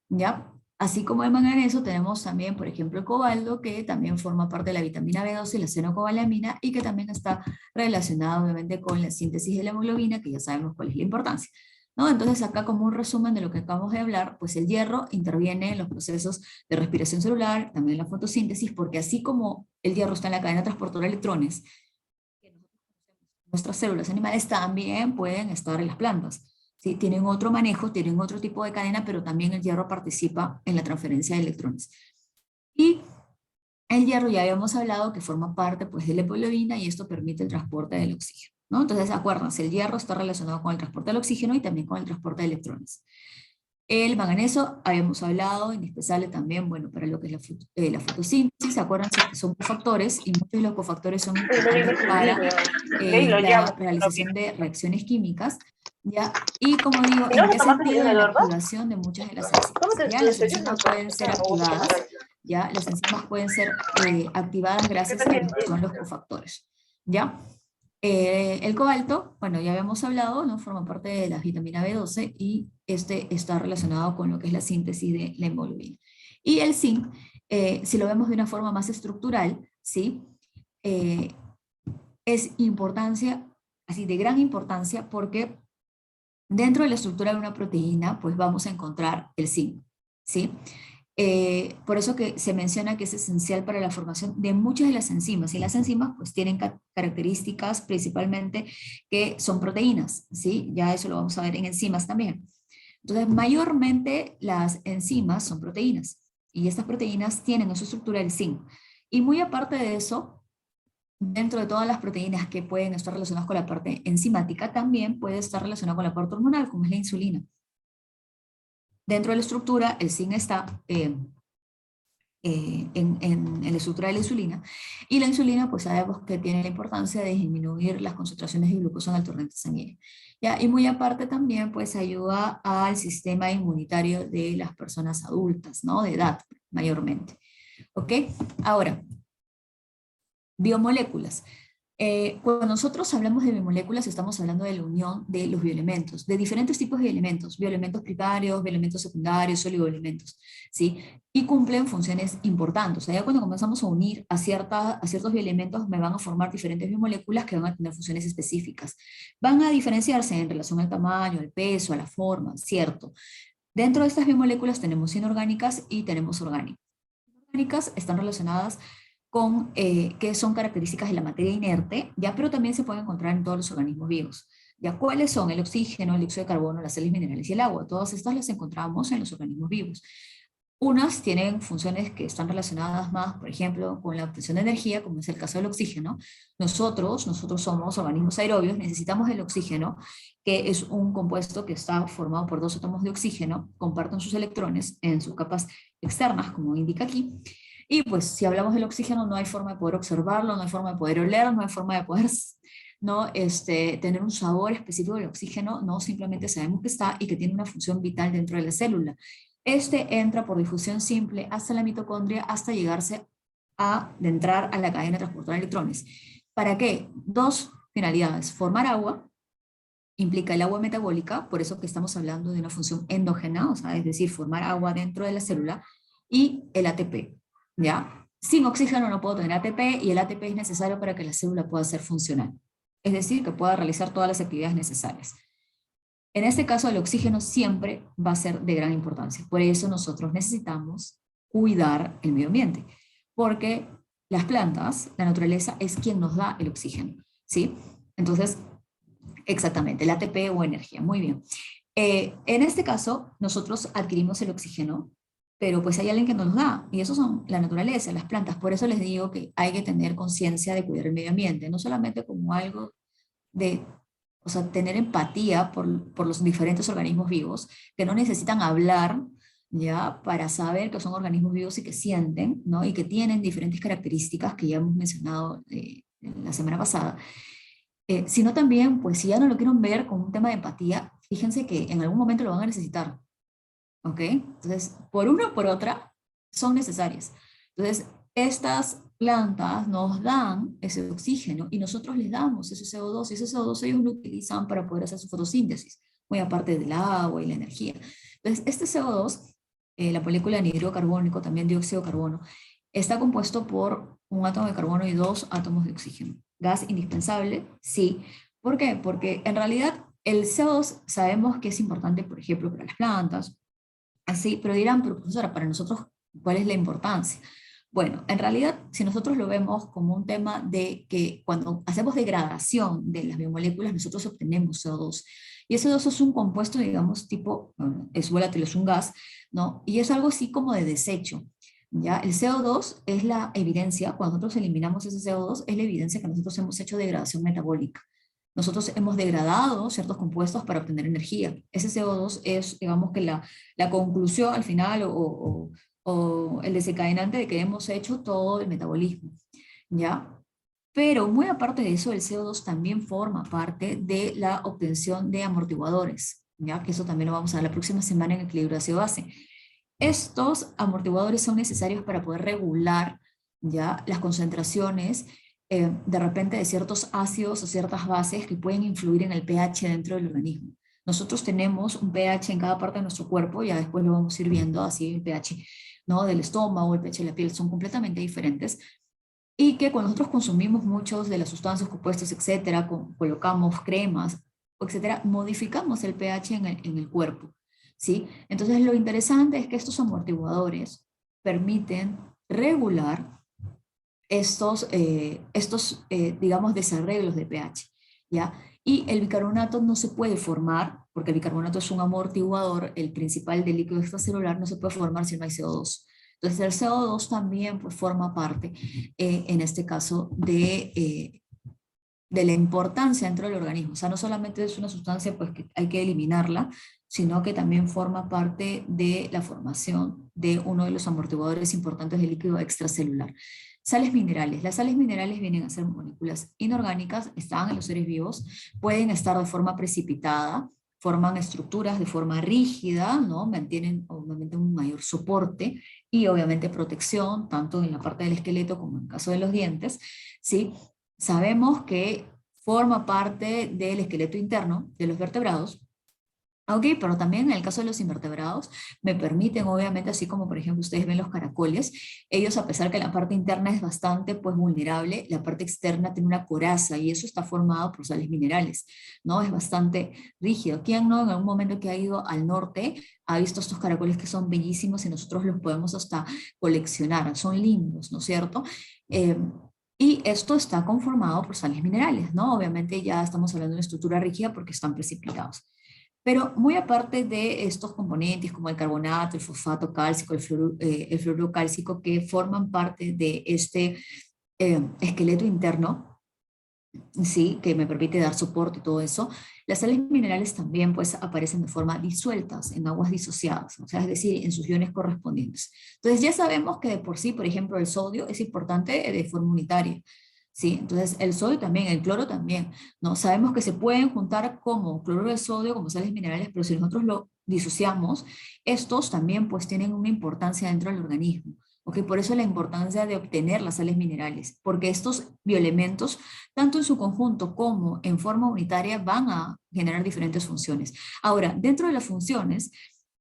¿Ya? Así como el manganeso, tenemos también, por ejemplo, el cobalto, que también forma parte de la vitamina B12 y la cianocobalamina, y que también está relacionado, obviamente, con la síntesis de la hemoglobina, que ya sabemos cuál es la importancia. ¿no? Entonces acá como un resumen de lo que acabamos de hablar, pues el hierro interviene en los procesos de respiración celular, también en la fotosíntesis, porque así como el hierro está en la cadena transportadora de electrones, nuestras células animales también pueden estar en las plantas. ¿Sí? Tienen otro manejo, tienen otro tipo de cadena, pero también el hierro participa en la transferencia de electrones. Y el hierro ya habíamos hablado que forma parte pues, de la hemoglobina y esto permite el transporte del oxígeno, ¿no? Entonces, acuérdense, el hierro está relacionado con el transporte del oxígeno y también con el transporte de electrones. El manganeso, habíamos hablado, indispensable también, bueno, para lo que es la fotosíntesis, acuérdense que son cofactores y muchos de los cofactores son importantes para la realización de reacciones químicas, ¿ya? Y como digo, Si no ¿en vas a qué tomarte sentido? el En la Eduardo, activación de muchas de las enzimas, ¿ya? Las tómate enzimas pueden ser activadas, ¿ya? Las enzimas pueden ser activadas ¿qué gracias te a lo que sientes? son los cofactores, ¿ya? El cobalto, bueno, ya habíamos hablado, ¿no? Forma parte de la vitamina B12 y este está relacionado con lo que es la síntesis de la hemoglobina. Y el zinc, si lo vemos de una forma más estructural, ¿sí? Eh, es importancia, así de gran importancia, porque dentro de la estructura de una proteína, pues vamos a encontrar el zinc, ¿sí? Por eso que se menciona que es esencial para la formación de muchas de las enzimas, y las enzimas pues tienen características principalmente que son proteínas, ¿sí? Ya eso lo vamos a ver en enzimas también. Entonces, mayormente las enzimas son proteínas, y estas proteínas tienen en su estructura el zinc. Y muy aparte de eso, dentro de todas las proteínas que pueden estar relacionadas con la parte enzimática, también puede estar relacionada con la parte hormonal, como es la insulina. Dentro de la estructura, el zinc está en la estructura de la insulina, y la insulina, pues sabemos que tiene la importancia de disminuir las concentraciones de glucosa en el torrente sanguíneo. ¿Ya? Y muy aparte también, pues ayuda al sistema inmunitario de las personas adultas, ¿no? De edad, mayormente. ¿Ok? Ahora, biomoléculas. Cuando nosotros hablamos de biomoléculas, estamos hablando de la unión de los bioelementos, de diferentes tipos de bioelementos primarios, bioelementos secundarios, oligoelementos, ¿sí? Y cumplen funciones importantes. O sea, ya cuando comenzamos a unir a ciertos bioelementos, me van a formar diferentes biomoléculas que van a tener funciones específicas. Van a diferenciarse en relación al tamaño, al peso, a la forma, ¿cierto? Dentro de estas biomoléculas tenemos inorgánicas y tenemos orgánicas. Orgánicas están relacionadas con que son características de la materia inerte, ya, pero también se pueden encontrar en todos los organismos vivos. ¿Ya? ¿Cuáles son? El oxígeno, el dióxido de carbono, las sales minerales y el agua. Todas estas las encontramos en los organismos vivos. Unas tienen funciones que están relacionadas más, por ejemplo, con la obtención de energía, como es el caso del oxígeno. Nosotros somos organismos aerobios, necesitamos el oxígeno, que es un compuesto que está formado por dos átomos de oxígeno, comparten sus electrones en sus capas externas, como indica aquí. Y pues si hablamos del oxígeno, no hay forma de poder observarlo, no hay forma de poder olerlo, no hay forma de poder no, tener un sabor específico del oxígeno, no, simplemente sabemos que está y que tiene una función vital dentro de la célula. Este entra por difusión simple hasta la mitocondria, hasta llegarse de entrar a la cadena transportadora de electrones. ¿Para qué? Dos finalidades: formar agua, implica el agua metabólica, por eso que estamos hablando de una función endógena, o sea, es decir, formar agua dentro de la célula, y el ATP, ¿ya? Sin oxígeno no puedo tener ATP, y el ATP es necesario para que la célula pueda ser funcional, es decir, que pueda realizar todas las actividades necesarias. En este caso, el oxígeno siempre va a ser de gran importancia, por eso nosotros necesitamos cuidar el medio ambiente, porque las plantas, la naturaleza, es quien nos da el oxígeno, ¿sí? Entonces, exactamente, el ATP o energía, muy bien. En este caso, nosotros adquirimos el oxígeno, pero pues hay alguien que nos lo da, y eso son la naturaleza, las plantas. Por eso les digo que hay que tener conciencia de cuidar el medio ambiente, no solamente como algo de, o sea, tener empatía por los diferentes organismos vivos, que no necesitan hablar, ¿ya? Para saber que son organismos vivos y que sienten, ¿no? Y que tienen diferentes características que ya hemos mencionado la semana pasada, sino también, pues si ya no lo quieren ver con un tema de empatía, fíjense que en algún momento lo van a necesitar, ¿ok? Entonces, por una o por otra, son necesarias. Entonces, estas plantas nos dan ese oxígeno y nosotros les damos ese CO2, y ese CO2 ellos lo utilizan para poder hacer su fotosíntesis, muy aparte del agua y la energía. Entonces, este CO2, la molécula de anhídrido carbónico, también dióxido de carbono, está compuesto por un átomo de carbono y dos átomos de oxígeno. ¿Gas indispensable? Sí. ¿Por qué? Porque en realidad el CO2 sabemos que es importante, por ejemplo, para las plantas, así, pero dirán, pero profesora, para nosotros, ¿cuál es la importancia? Bueno, en realidad, si nosotros lo vemos como un tema de que cuando hacemos degradación de las biomoléculas, nosotros obtenemos CO2. Y ese CO2 es un compuesto, digamos, tipo, bueno, es volátil, es un gas, ¿no? Y es algo así como de desecho. ¿Ya? El CO2 es la evidencia, cuando nosotros eliminamos ese CO2, es la evidencia que nosotros hemos hecho degradación metabólica. Nosotros hemos degradado ciertos compuestos para obtener energía. Ese CO2 es, digamos que la conclusión al final o el desencadenante de que hemos hecho todo el metabolismo, ¿ya? Pero muy aparte de eso, el CO2 también forma parte de la obtención de amortiguadores, ¿ya? Que eso también lo vamos a ver la próxima semana en equilibrio ácido-base. Estos amortiguadores son necesarios para poder regular ya las concentraciones de repente de ciertos ácidos o ciertas bases que pueden influir en el pH dentro del organismo. Nosotros tenemos un pH en cada parte de nuestro cuerpo, ya después lo vamos a ir viendo, así el pH, ¿no? Del estómago, el pH de la piel son completamente diferentes y que cuando nosotros consumimos muchos de las sustancias compuestas, etcétera, colocamos cremas, etcétera, modificamos el pH en el cuerpo, ¿sí? Entonces lo interesante es que estos amortiguadores permiten regular digamos, desarreglos de pH, ¿ya? Y el bicarbonato no se puede formar, porque el bicarbonato es un amortiguador, el principal del líquido extracelular no se puede formar si no hay CO2. Entonces el CO2 también pues, forma parte, en este caso, de la importancia dentro del organismo. O sea, no solamente es una sustancia pues, que hay que eliminarla, sino que también forma parte de la formación de uno de los amortiguadores importantes del líquido extracelular. Sales minerales. Las sales minerales vienen a ser moléculas inorgánicas, están en los seres vivos, pueden estar de forma precipitada, forman estructuras de forma rígida, ¿no? Mantienen obviamente un mayor soporte y obviamente protección, tanto en la parte del esqueleto como en el caso de los dientes, ¿sí? Sabemos que forma parte del esqueleto interno de los vertebrados, ok, pero también en el caso de los invertebrados me permiten, obviamente, así como por ejemplo ustedes ven los caracoles, ellos a pesar que la parte interna es bastante pues vulnerable, la parte externa tiene una coraza y eso está formado por sales minerales, ¿no? Es bastante rígido. ¿Quién no en algún momento que ha ido al norte ha visto estos caracoles que son bellísimos y nosotros los podemos hasta coleccionar? Son lindos, ¿no es cierto? Eh, y esto está conformado por sales minerales, ¿no? Obviamente ya estamos hablando de una estructura rígida porque están precipitados. Pero muy aparte de estos componentes como el carbonato, el fosfato cálcico, el fluoruro cálcico que forman parte de este esqueleto interno, sí, que me permite dar soporte y todo eso, las sales minerales también pues aparecen de forma disueltas en aguas disociadas, o sea, es decir, en sus iones correspondientes. Entonces ya sabemos que de por sí, por ejemplo, el sodio es importante de forma unitaria, ¿sí? Entonces el sodio también, el cloro también, ¿no? Sabemos que se pueden juntar como cloruro de sodio, como sales minerales, pero si nosotros lo disociamos, estos también pues tienen una importancia dentro del organismo. ¿Ok? Por eso la importancia de obtener las sales minerales, porque estos bioelementos tanto en su conjunto como en forma unitaria, van a generar diferentes funciones. Ahora, dentro de las funciones,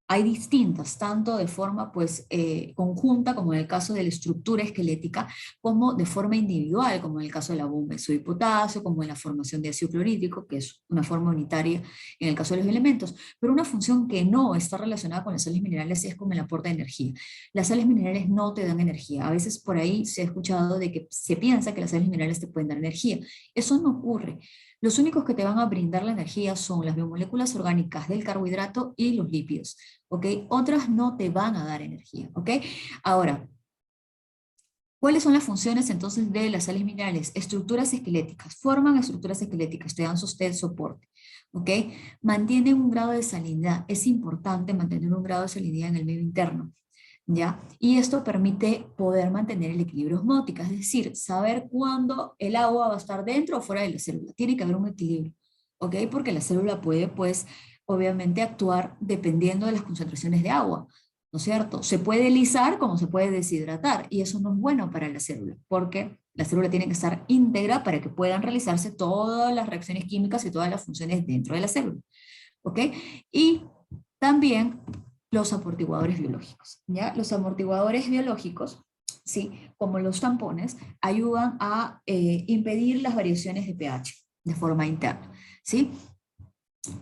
hay distintas, tanto de forma pues, conjunta, como en el caso de la estructura esquelética, como de forma individual, como en el caso de la bomba de sodio y potasio, como en la formación de ácido clorhídrico, que es una forma unitaria en el caso de los elementos. Pero una función que no está relacionada con las sales minerales es como el aporte de energía. Las sales minerales no te dan energía. A veces por ahí se ha escuchado de que se piensa que las sales minerales te pueden dar energía. Eso no ocurre. Los únicos que te van a brindar la energía son las biomoléculas orgánicas del carbohidrato y los lípidos. ¿Ok? Otras no te van a dar energía, ¿ok? Ahora, ¿cuáles son las funciones entonces de las sales minerales? Estructuras esqueléticas, forman estructuras esqueléticas, te dan sostén, soporte, ¿ok? Mantienen un grado de salinidad, es importante mantener un grado de salinidad en el medio interno, ¿ya? Y esto permite poder mantener el equilibrio osmótico, es decir, saber cuándo el agua va a estar dentro o fuera de la célula, tiene que haber un equilibrio, ¿ok? Porque la célula puede, pues, obviamente actuar dependiendo de las concentraciones de agua, ¿no es cierto? Se puede lisar como se puede deshidratar y eso no es bueno para la célula, porque la célula tiene que estar íntegra para que puedan realizarse todas las reacciones químicas y todas las funciones dentro de la célula, ¿ok? Y también los amortiguadores biológicos, ¿ya? Los amortiguadores biológicos, ¿sí? Como los tampones, ayudan a impedir las variaciones de pH de forma interna, ¿sí?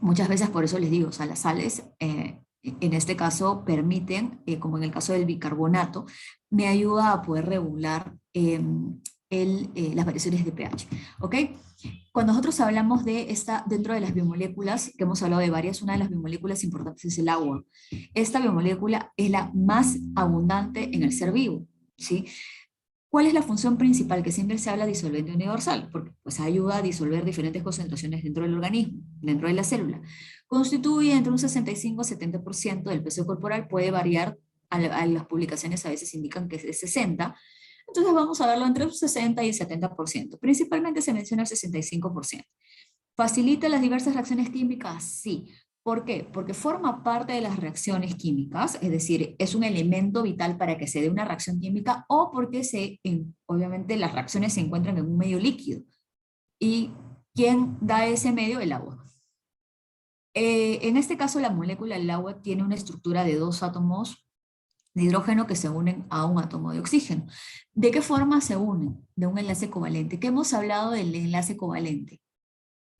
Muchas veces por eso les digo, o sea, las sales en este caso permiten, como en el caso del bicarbonato, me ayuda a poder regular las variaciones de pH. ¿Ok? Cuando nosotros hablamos de esta, dentro de las biomoléculas, que hemos hablado de varias, una de las biomoléculas importantes es el agua. Esta biomolécula es la más abundante en el ser vivo, ¿sí? ¿Cuál es la función principal? Que siempre se habla de disolvente universal, porque pues ayuda a disolver diferentes concentraciones dentro del organismo, dentro de la célula. Constituye entre un 65 y 70% del peso corporal, puede variar, a las publicaciones a veces indican que es de 60, entonces vamos a verlo entre un 60 y 70%. Principalmente se menciona el 65%. ¿Facilita las diversas reacciones químicas? Sí. ¿Por qué? Porque forma parte de las reacciones químicas, es decir, es un elemento vital para que se dé una reacción química o porque obviamente las reacciones se encuentran en un medio líquido. ¿Y quién da ese medio? El agua. En este caso, la molécula del agua tiene una estructura de dos átomos de hidrógeno que se unen a un átomo de oxígeno. ¿De qué forma se unen? De un enlace covalente. ¿Qué hemos hablado del enlace covalente?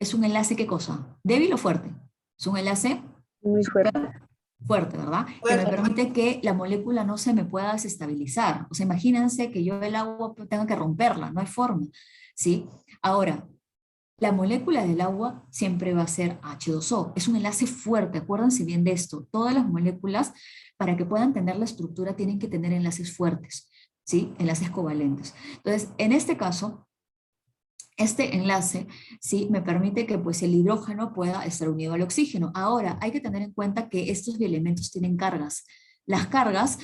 ¿Es un enlace qué cosa? ¿Débil o fuerte? Es un enlace Muy súper fuerte. fuerte, ¿verdad? Que me permite que la molécula no se me pueda desestabilizar. O sea, imagínense que yo el agua tenga que romperla, no hay forma, ¿sí? Ahora, la molécula del agua siempre va a ser H2O. Es un enlace fuerte, acuérdense bien de esto. Todas las moléculas, para que puedan tener la estructura, tienen que tener enlaces fuertes, ¿sí? Enlaces covalentes. Entonces, en este caso, este enlace, ¿sí? Me permite que pues, el hidrógeno pueda estar unido al oxígeno. Ahora, hay que tener en cuenta que estos elementos tienen cargas. Las cargas,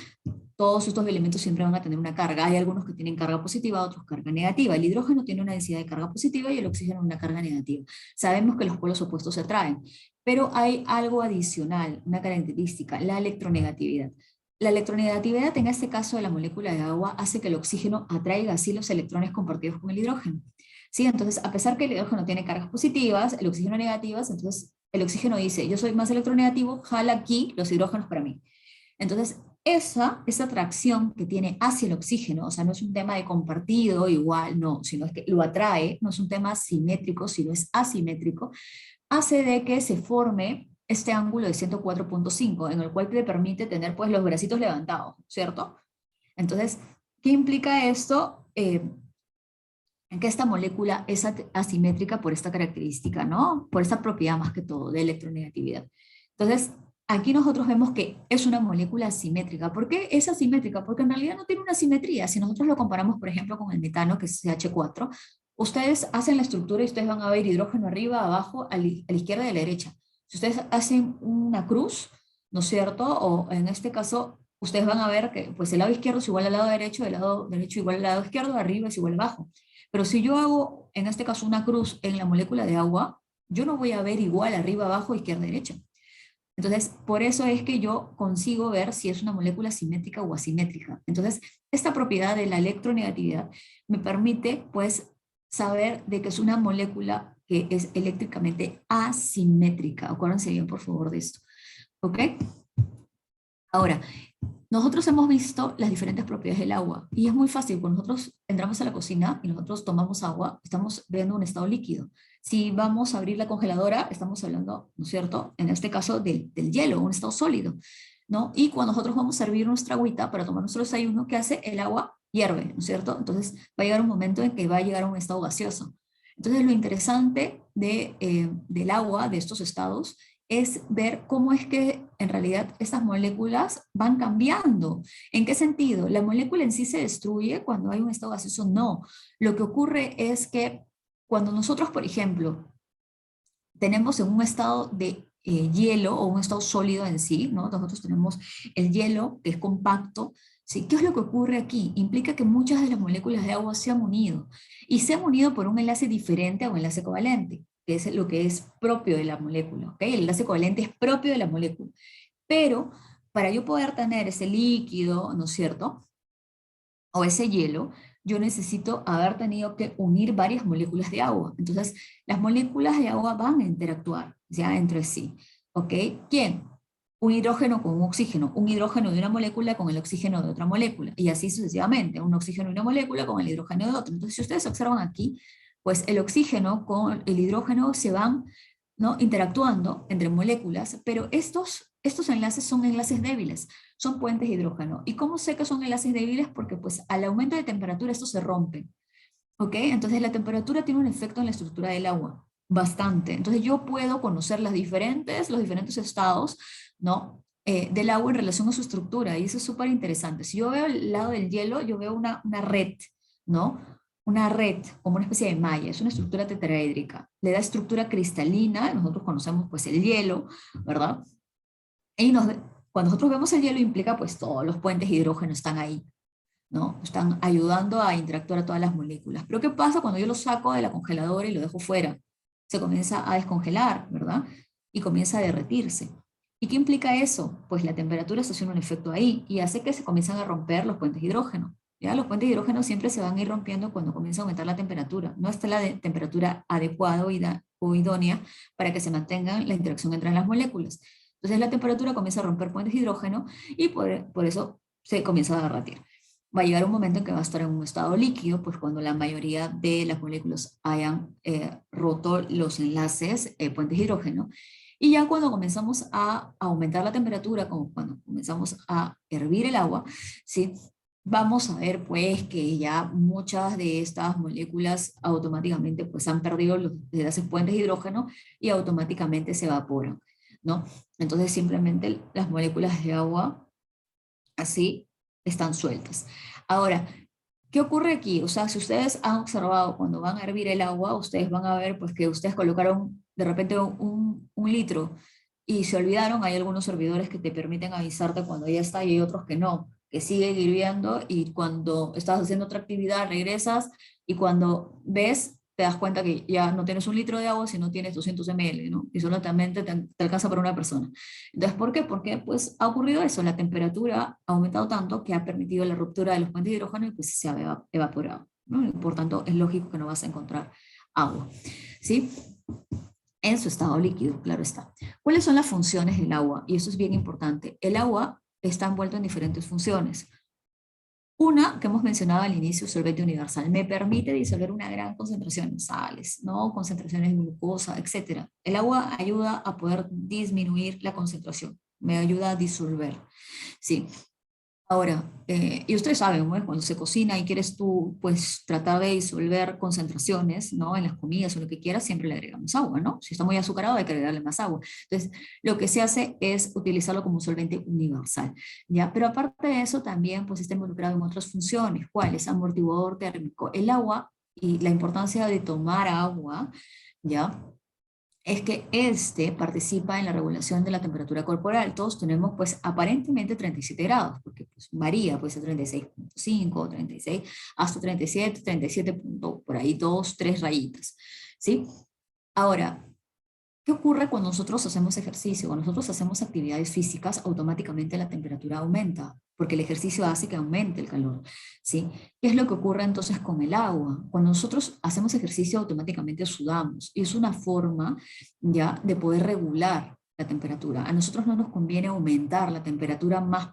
todos estos elementos siempre van a tener una carga. Hay algunos que tienen carga positiva, otros carga negativa. El hidrógeno tiene una densidad de carga positiva y el oxígeno una carga negativa. Sabemos que los polos opuestos se atraen, pero hay algo adicional, una característica, la electronegatividad. La electronegatividad, en este caso de la molécula de agua, hace que el oxígeno atraiga así los electrones compartidos con el hidrógeno. ¿Sí? Entonces, a pesar que el hidrógeno tiene cargas positivas, el oxígeno negativas, entonces el oxígeno dice, yo soy más electronegativo, jala aquí los hidrógenos para mí. Entonces, esa atracción que tiene hacia el oxígeno, o sea, no es un tema de compartido igual, no, sino es que lo atrae, no es un tema simétrico, sino es asimétrico, hace de que se forme este ángulo de 104.5, en el cual te permite tener pues los bracitos levantados, ¿cierto? Entonces, ¿qué implica esto? Que esta molécula es asimétrica por esta característica, ¿no? Por esta propiedad más que todo de electronegatividad. Entonces, aquí nosotros vemos que es una molécula asimétrica. ¿Por qué es asimétrica? Porque en realidad no tiene una simetría. Si nosotros lo comparamos, por ejemplo, con el metano, que es CH4, ustedes hacen la estructura y ustedes van a ver hidrógeno arriba, abajo, a la izquierda y a la derecha. Si ustedes hacen una cruz, ¿no es cierto? O en este caso, ustedes van a ver que pues, el lado izquierdo es igual al lado derecho, el lado derecho igual al lado izquierdo, arriba es igual abajo. Pero si yo hago, en este caso, una cruz en la molécula de agua, yo no voy a ver igual arriba, abajo, izquierda, derecha. Entonces, por eso es que yo consigo ver si es una molécula simétrica o asimétrica. Entonces, esta propiedad de la electronegatividad me permite, pues, saber de que es una molécula que es eléctricamente asimétrica. Acuérdense bien, por favor, de esto. ¿Ok? Ahora, nosotros hemos visto las diferentes propiedades del agua y es muy fácil. Cuando nosotros entramos a la cocina y nosotros tomamos agua, estamos viendo un estado líquido. Si vamos a abrir la congeladora, estamos hablando, ¿no es cierto? En este caso del hielo, un estado sólido, ¿no? Y cuando nosotros vamos a servir nuestra agüita para tomar nuestro desayuno, ¿qué hace? El agua hierve, ¿no es cierto? Entonces va a llegar un momento en que va a llegar a un estado gaseoso. Entonces lo interesante del agua, de estos estados, es ver cómo es que en realidad estas moléculas van cambiando. ¿En qué sentido? ¿La molécula en sí se destruye cuando hay un estado gaseoso? No. Lo que ocurre es que cuando nosotros, por ejemplo, tenemos en un estado de hielo o un estado sólido en sí, ¿no? Nosotros tenemos el hielo que es compacto, ¿sí? ¿Qué es lo que ocurre aquí? Implica que muchas de las moléculas de agua se han unido y se han unido por un enlace diferente a un enlace covalente, que es lo que es propio de la molécula, ¿ok? El enlace covalente es propio de la molécula, pero para yo poder tener ese líquido, ¿no es cierto? O ese hielo, yo necesito haber tenido que unir varias moléculas de agua. Entonces, las moléculas de agua van a interactuar ya entre sí. ¿Ok? ¿Quién? Un hidrógeno con un oxígeno, un hidrógeno de una molécula con el oxígeno de otra molécula, y así sucesivamente, un oxígeno de una molécula con el hidrógeno de otra. Entonces, si ustedes observan aquí, pues el oxígeno con el hidrógeno se van ¿no? Interactuando entre moléculas, pero estos enlaces son enlaces débiles, son puentes de hidrógeno. ¿Y cómo sé que son enlaces débiles? Porque pues al aumento de temperatura estos se rompen, ¿ok? Entonces la temperatura tiene un efecto en la estructura del agua, bastante. Entonces yo puedo conocer los diferentes estados, ¿no? Del agua en relación a su estructura, y eso es súper interesante. Si yo veo el lado del hielo, yo veo una red, ¿no? Una red, como una especie de malla, es una estructura tetraédrica. Le da estructura cristalina, nosotros conocemos pues el hielo, ¿verdad? Y cuando nosotros vemos el hielo implica pues todos los puentes de hidrógeno están ahí, ¿no? Están ayudando a interactuar a todas las moléculas. Pero ¿qué pasa cuando yo lo saco de la congeladora y lo dejo fuera? Se comienza a descongelar, ¿verdad? Y comienza a derretirse. ¿Y qué implica eso? Pues la temperatura está haciendo un efecto ahí y hace que se comiencen a romper los puentes de hidrógeno. ¿Ya? Los puentes de hidrógeno siempre se van a ir rompiendo cuando comienza a aumentar la temperatura. No está la temperatura adecuada o idónea para que se mantenga la interacción entre las moléculas. Entonces la temperatura comienza a romper puentes de hidrógeno y por eso se comienza a derretir. Va a llegar un momento en que va a estar en un estado líquido, pues cuando la mayoría de las moléculas hayan roto los enlaces, puentes de hidrógeno, y ya cuando comenzamos a aumentar la temperatura, como cuando comenzamos a hervir el agua, ¿sí? Vamos a ver pues que ya muchas de estas moléculas automáticamente pues han perdido los enlaces puentes de hidrógeno y automáticamente se evaporan, ¿no? Entonces simplemente las moléculas de agua así están sueltas. Ahora, ¿qué ocurre aquí? O sea, si ustedes han observado cuando van a hervir el agua, ustedes van a ver pues que ustedes colocaron de repente un litro y se olvidaron. Hay algunos servidores que te permiten avisarte cuando ya está y hay otros que no, que siguen hirviendo, y cuando estás haciendo otra actividad regresas y cuando ves te das cuenta que ya no tienes un litro de agua, sino tienes 200 ml, ¿no? Y solamente te alcanza para una persona. Entonces, ¿por qué? Porque pues ha ocurrido eso, la temperatura ha aumentado tanto que ha permitido la ruptura de los puentes de hidrógeno y pues se ha evaporado, ¿no? Y por tanto, es lógico que no vas a encontrar agua, ¿sí? En su estado líquido, claro está. ¿Cuáles son las funciones del agua? Y eso es bien importante. El agua está envuelto en diferentes funciones. Una que hemos mencionado al inicio, solvente universal, me permite disolver una gran concentración de sales, ¿no? Concentraciones de glucosa, etc. El agua ayuda a poder disminuir la concentración, me ayuda a disolver, ¿sí? Ahora, y ustedes saben, ¿no? Cuando se cocina y quieres tú, pues, tratar de disolver concentraciones, ¿no? En las comidas o lo que quieras, siempre le agregamos agua, ¿no? Si está muy azucarado, hay que agregarle más agua. Entonces, lo que se hace es utilizarlo como un solvente universal, ¿ya? Pero aparte de eso, también, pues, está involucrado en otras funciones. ¿Cuáles? Amortiguador térmico. El agua y la importancia de tomar agua, ¿ya? Es que este participa en la regulación de la temperatura corporal. Todos tenemos pues aparentemente 37 grados, porque pues varía, puede ser 36.5, 36, hasta 37, 37 punto, por ahí 2, 3 rayitas, ¿sí? Ahora, ¿qué ocurre cuando nosotros hacemos ejercicio? Cuando nosotros hacemos actividades físicas, automáticamente la temperatura aumenta, porque el ejercicio hace que aumente el calor, ¿sí? ¿Qué es lo que ocurre entonces con el agua? Cuando nosotros hacemos ejercicio, automáticamente sudamos, y es una forma ya de poder regular la temperatura. A nosotros no nos conviene aumentar la temperatura más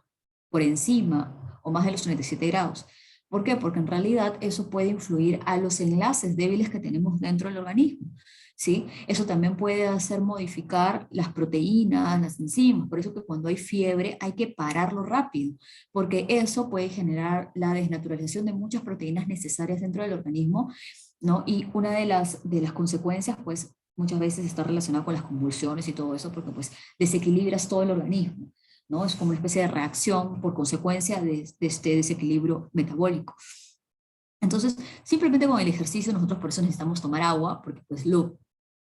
por encima o más de los 37 grados. ¿Por qué? Porque en realidad eso puede influir a los enlaces débiles que tenemos dentro del organismo, ¿sí? Eso también puede hacer modificar las proteínas, las enzimas, por eso que cuando hay fiebre hay que pararlo rápido, porque eso puede generar la desnaturalización de muchas proteínas necesarias dentro del organismo, ¿no? Y una de las consecuencias, pues, muchas veces está relacionada con las convulsiones y todo eso, porque pues desequilibras todo el organismo, ¿no? Es como una especie de reacción por consecuencia de este desequilibrio metabólico. Entonces, simplemente con el ejercicio nosotros por eso necesitamos tomar agua, porque pues lo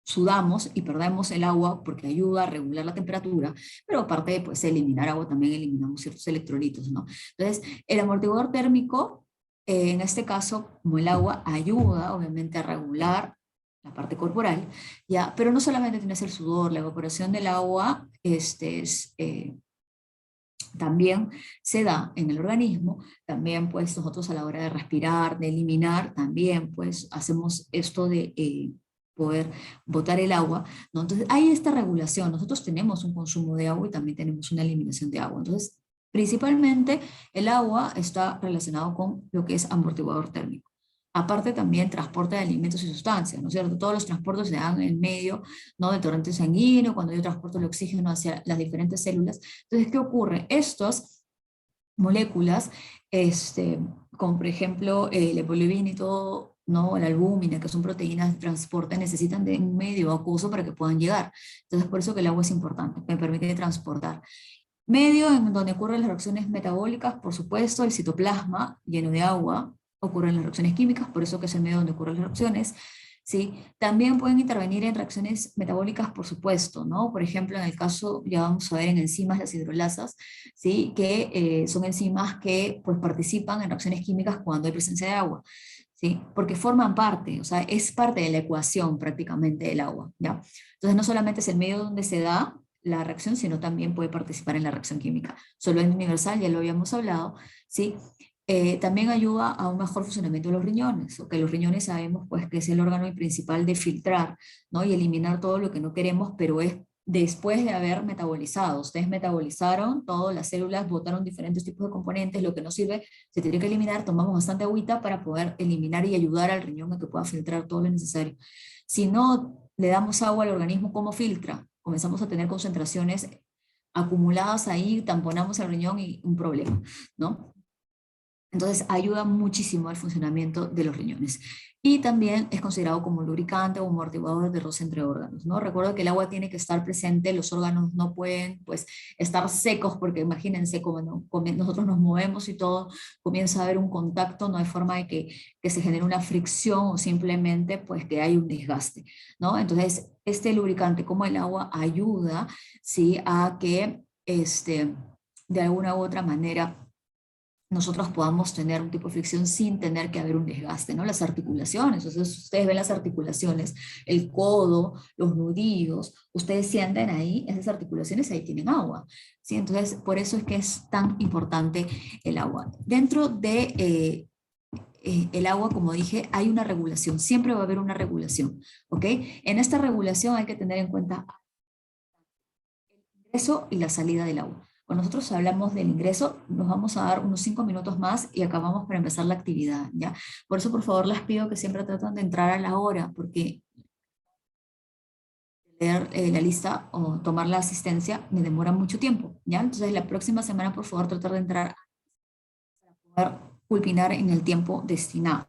sudamos y perdemos el agua porque ayuda a regular la temperatura, pero aparte de pues, eliminar agua también eliminamos ciertos electrolitos, ¿no? Entonces, el amortiguador térmico, en este caso, como el agua, ayuda obviamente a regular la parte corporal, ¿ya? Pero no solamente tiene que ser sudor, la evaporación del agua también se da en el organismo, también pues nosotros a la hora de respirar, de eliminar, también pues hacemos esto de poder botar el agua, ¿no? Entonces hay esta regulación, nosotros tenemos un consumo de agua y también tenemos una eliminación de agua, entonces principalmente el agua está relacionado con lo que es amortiguador térmico. Aparte también transporte de alimentos y sustancias, ¿no es cierto? Todos los transportes se dan en medio, ¿no? Del torrente sanguíneo, cuando yo transporto el oxígeno hacia las diferentes células. Entonces, ¿qué ocurre? Estas moléculas, como por ejemplo la hemoglobina y todo, ¿no? La albúmina, que son proteínas de transporte, necesitan de un medio acuoso para que puedan llegar. Entonces, por eso que el agua es importante, me permite transportar. Medio en donde ocurren las reacciones metabólicas, por supuesto, el citoplasma lleno de agua, ocurren las reacciones químicas, por eso que es el medio donde ocurren las reacciones, ¿sí? También pueden intervenir en reacciones metabólicas, por supuesto, ¿no? Por ejemplo, en el caso, ya vamos a ver en enzimas, las hidrolasas, ¿sí? Que son enzimas que pues participan en reacciones químicas cuando hay presencia de agua, ¿sí? Porque forman parte, o sea, es parte de la ecuación prácticamente del agua, ¿ya? Entonces no solamente es el medio donde se da la reacción, sino también puede participar en la reacción química. Solo en universal, ya lo habíamos hablado, ¿sí? También ayuda a un mejor funcionamiento de los riñones, o que los riñones sabemos pues que es el órgano principal de filtrar, ¿no? Y eliminar todo lo que no queremos, pero es después de haber metabolizado. Ustedes metabolizaron, todas las células botaron diferentes tipos de componentes, lo que no sirve se tiene que eliminar, tomamos bastante agüita para poder eliminar y ayudar al riñón a que pueda filtrar todo lo necesario. Si no le damos agua al organismo, ¿cómo filtra? Comenzamos a tener concentraciones acumuladas ahí, tamponamos el riñón y un problema, ¿no? Entonces ayuda muchísimo al funcionamiento de los riñones. Y también es considerado como un lubricante o amortiguador de roce entre órganos, ¿no? Recuerdo que el agua tiene que estar presente, los órganos no pueden pues estar secos porque imagínense como nosotros nos movemos y todo, comienza a haber un contacto, no hay forma de que se genere una fricción o simplemente pues que hay un desgaste, ¿no? Entonces este lubricante como el agua ayuda, ¿sí? A que de alguna u otra manera nosotros podamos tener un tipo de fricción sin tener que haber un desgaste, ¿no? Las articulaciones, entonces ustedes ven las articulaciones, el codo, los nudillos, ustedes sienten ahí, esas articulaciones ahí tienen agua, ¿sí? Entonces, por eso es que es tan importante el agua. Dentro de el agua, como dije, hay una regulación, siempre va a haber una regulación, ¿ok? En esta regulación hay que tener en cuenta ingreso y la salida del agua. Cuando nosotros hablamos del ingreso, nos vamos a dar unos 5 minutos más y acabamos para empezar la actividad, ¿ya? Por eso, por favor, les pido que siempre traten de entrar a la hora, porque leer la lista o tomar la asistencia me demora mucho tiempo, ¿ya? Entonces, la próxima semana, por favor, tratar de entrar para poder culminar en el tiempo destinado,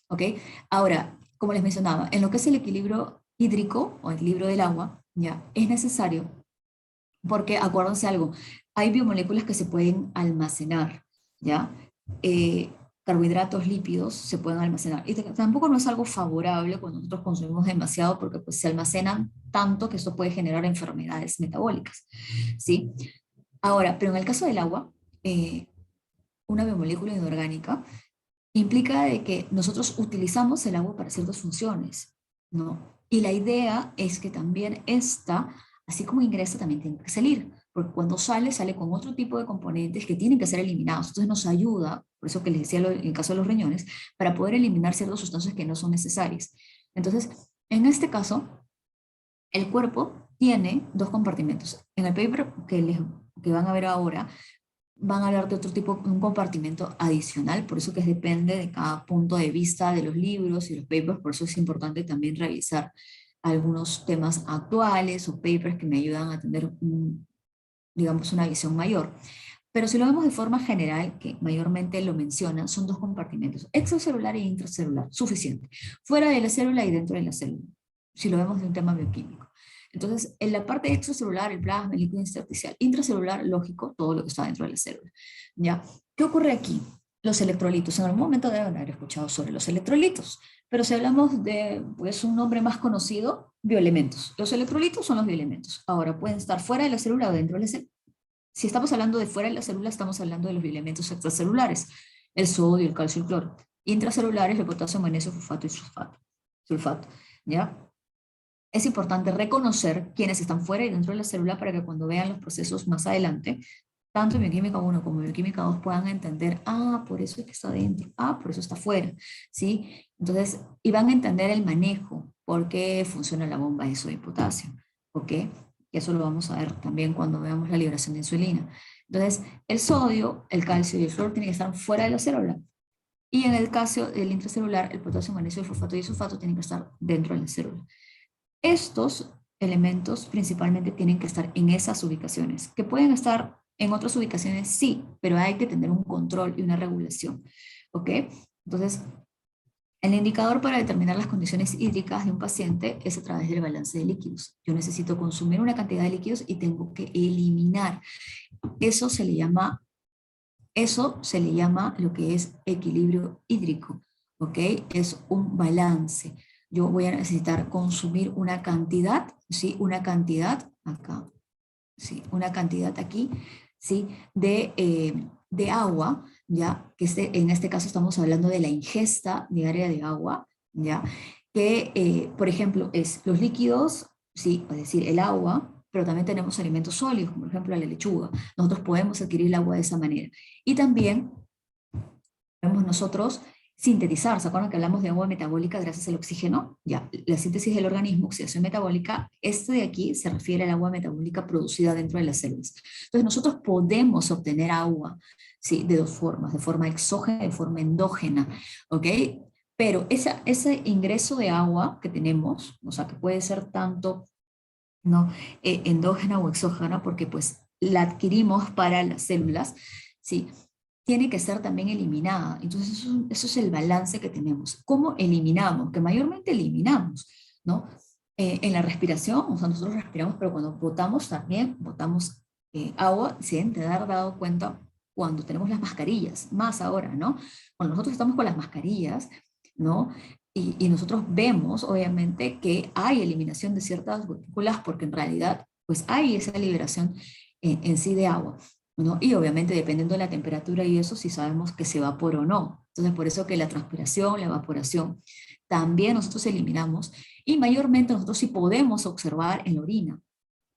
¿ok? Ahora, como les mencionaba, en lo que es el equilibrio hídrico o el equilibrio del agua, ¿ya? Es necesario. Porque acuérdense algo, hay biomoléculas que se pueden almacenar, ¿ya? Carbohidratos, lípidos se pueden almacenar. Y tampoco no es algo favorable cuando nosotros consumimos demasiado porque pues, se almacenan tanto que esto puede generar enfermedades metabólicas, ¿sí? Ahora, pero en el caso del agua, eh, una biomolécula inorgánica implica de que nosotros utilizamos el agua para ciertas funciones, ¿no? Y la idea es que también esta, así como ingresa, también tiene que salir, porque cuando sale, sale con otro tipo de componentes que tienen que ser eliminados. Entonces nos ayuda, por eso que les decía en el caso de los riñones, para poder eliminar ciertas sustancias que no son necesarias. Entonces, en este caso, el cuerpo tiene dos compartimentos. En el paper que van a ver ahora, van a hablar de otro tipo, un compartimento adicional, por eso que depende de cada punto de vista de los libros y los papers, por eso es importante también revisar algunos temas actuales o papers que me ayudan a tener, digamos, una visión mayor. Pero si lo vemos de forma general, que mayormente lo mencionan, son dos compartimentos, extracelular e intracelular, suficiente. Fuera de la célula y dentro de la célula, si lo vemos de un tema bioquímico. Entonces, en la parte extracelular, el plasma, el líquido intersticial, intracelular, lógico, todo lo que está dentro de la célula. ¿Ya? ¿Qué ocurre aquí? Los electrolitos. En algún momento deben haber escuchado sobre los electrolitos, pero si hablamos de pues, un nombre más conocido, bioelementos. Los electrolitos son los bioelementos. Ahora, pueden estar fuera de la célula o dentro de la célula. Si estamos hablando de fuera de la célula, estamos hablando de los elementos extracelulares, el sodio, el calcio y el cloro. Intracelulares, el potasio, magnesio, fosfato y sulfato. ¿Ya? Es importante reconocer quiénes están fuera y dentro de la célula para que cuando vean los procesos más adelante, tanto en bioquímica 1 como en bioquímica 2 puedan entender, por eso es que está dentro, por eso está fuera, ¿sí? Entonces, y van a entender el manejo, por qué funciona la bomba de sodio y potasio, ¿ok? Y eso lo vamos a ver también cuando veamos la liberación de insulina. Entonces, el sodio, el calcio y el flúor tienen que estar fuera de la célula. Y en el caso del intracelular, el potasio, magnesio, el fosfato y el sulfato tienen que estar dentro de la célula. Estos elementos principalmente tienen que estar en esas ubicaciones, que pueden estar en otras ubicaciones, sí, pero hay que tener un control y una regulación, ¿ok? Entonces, el indicador para determinar las condiciones hídricas de un paciente es a través del balance de líquidos. Yo necesito consumir una cantidad de líquidos y tengo que eliminar. Eso se le llama, eso se le llama lo que es equilibrio hídrico, ¿ok? Es un balance. Yo voy a necesitar consumir una cantidad, ¿sí? Una cantidad acá, ¿sí? Una cantidad aquí, ¿sí? De agua, ¿ya? Que en este caso estamos hablando de la ingesta diaria de agua, ¿ya? Que, por ejemplo, es los líquidos, ¿sí? Es decir, el agua, pero también tenemos alimentos sólidos, como por ejemplo la lechuga. Nosotros podemos adquirir el agua de esa manera. Y también podemos nosotros sintetizar. ¿Se acuerdan que hablamos de agua metabólica gracias al oxígeno? Ya, la síntesis del organismo, oxidación metabólica, este de aquí se refiere al agua metabólica producida dentro de las células. Entonces nosotros podemos obtener agua, ¿sí? De dos formas, de forma exógena y de forma endógena, ¿ok? Pero ese ingreso de agua que tenemos, o sea, que puede ser tanto, ¿no? Endógena o exógena, porque pues la adquirimos para las células, ¿sí? Tiene que ser también eliminada. Entonces eso es el balance que tenemos. ¿Cómo eliminamos? Que mayormente eliminamos, ¿no? En la respiración, o sea, nosotros respiramos, pero cuando botamos también, botamos agua, se deben de dar dado cuenta cuando tenemos las mascarillas, más ahora, ¿no? Cuando nosotros estamos con las mascarillas, ¿no? Y nosotros vemos, obviamente, que hay eliminación de ciertas gotículas porque en realidad, pues hay esa liberación en sí de agua, ¿no? Y obviamente dependiendo de la temperatura y eso, si sabemos que se evapora o no. Entonces, por eso que la transpiración, la evaporación, también nosotros eliminamos y mayormente nosotros sí podemos observar en la orina,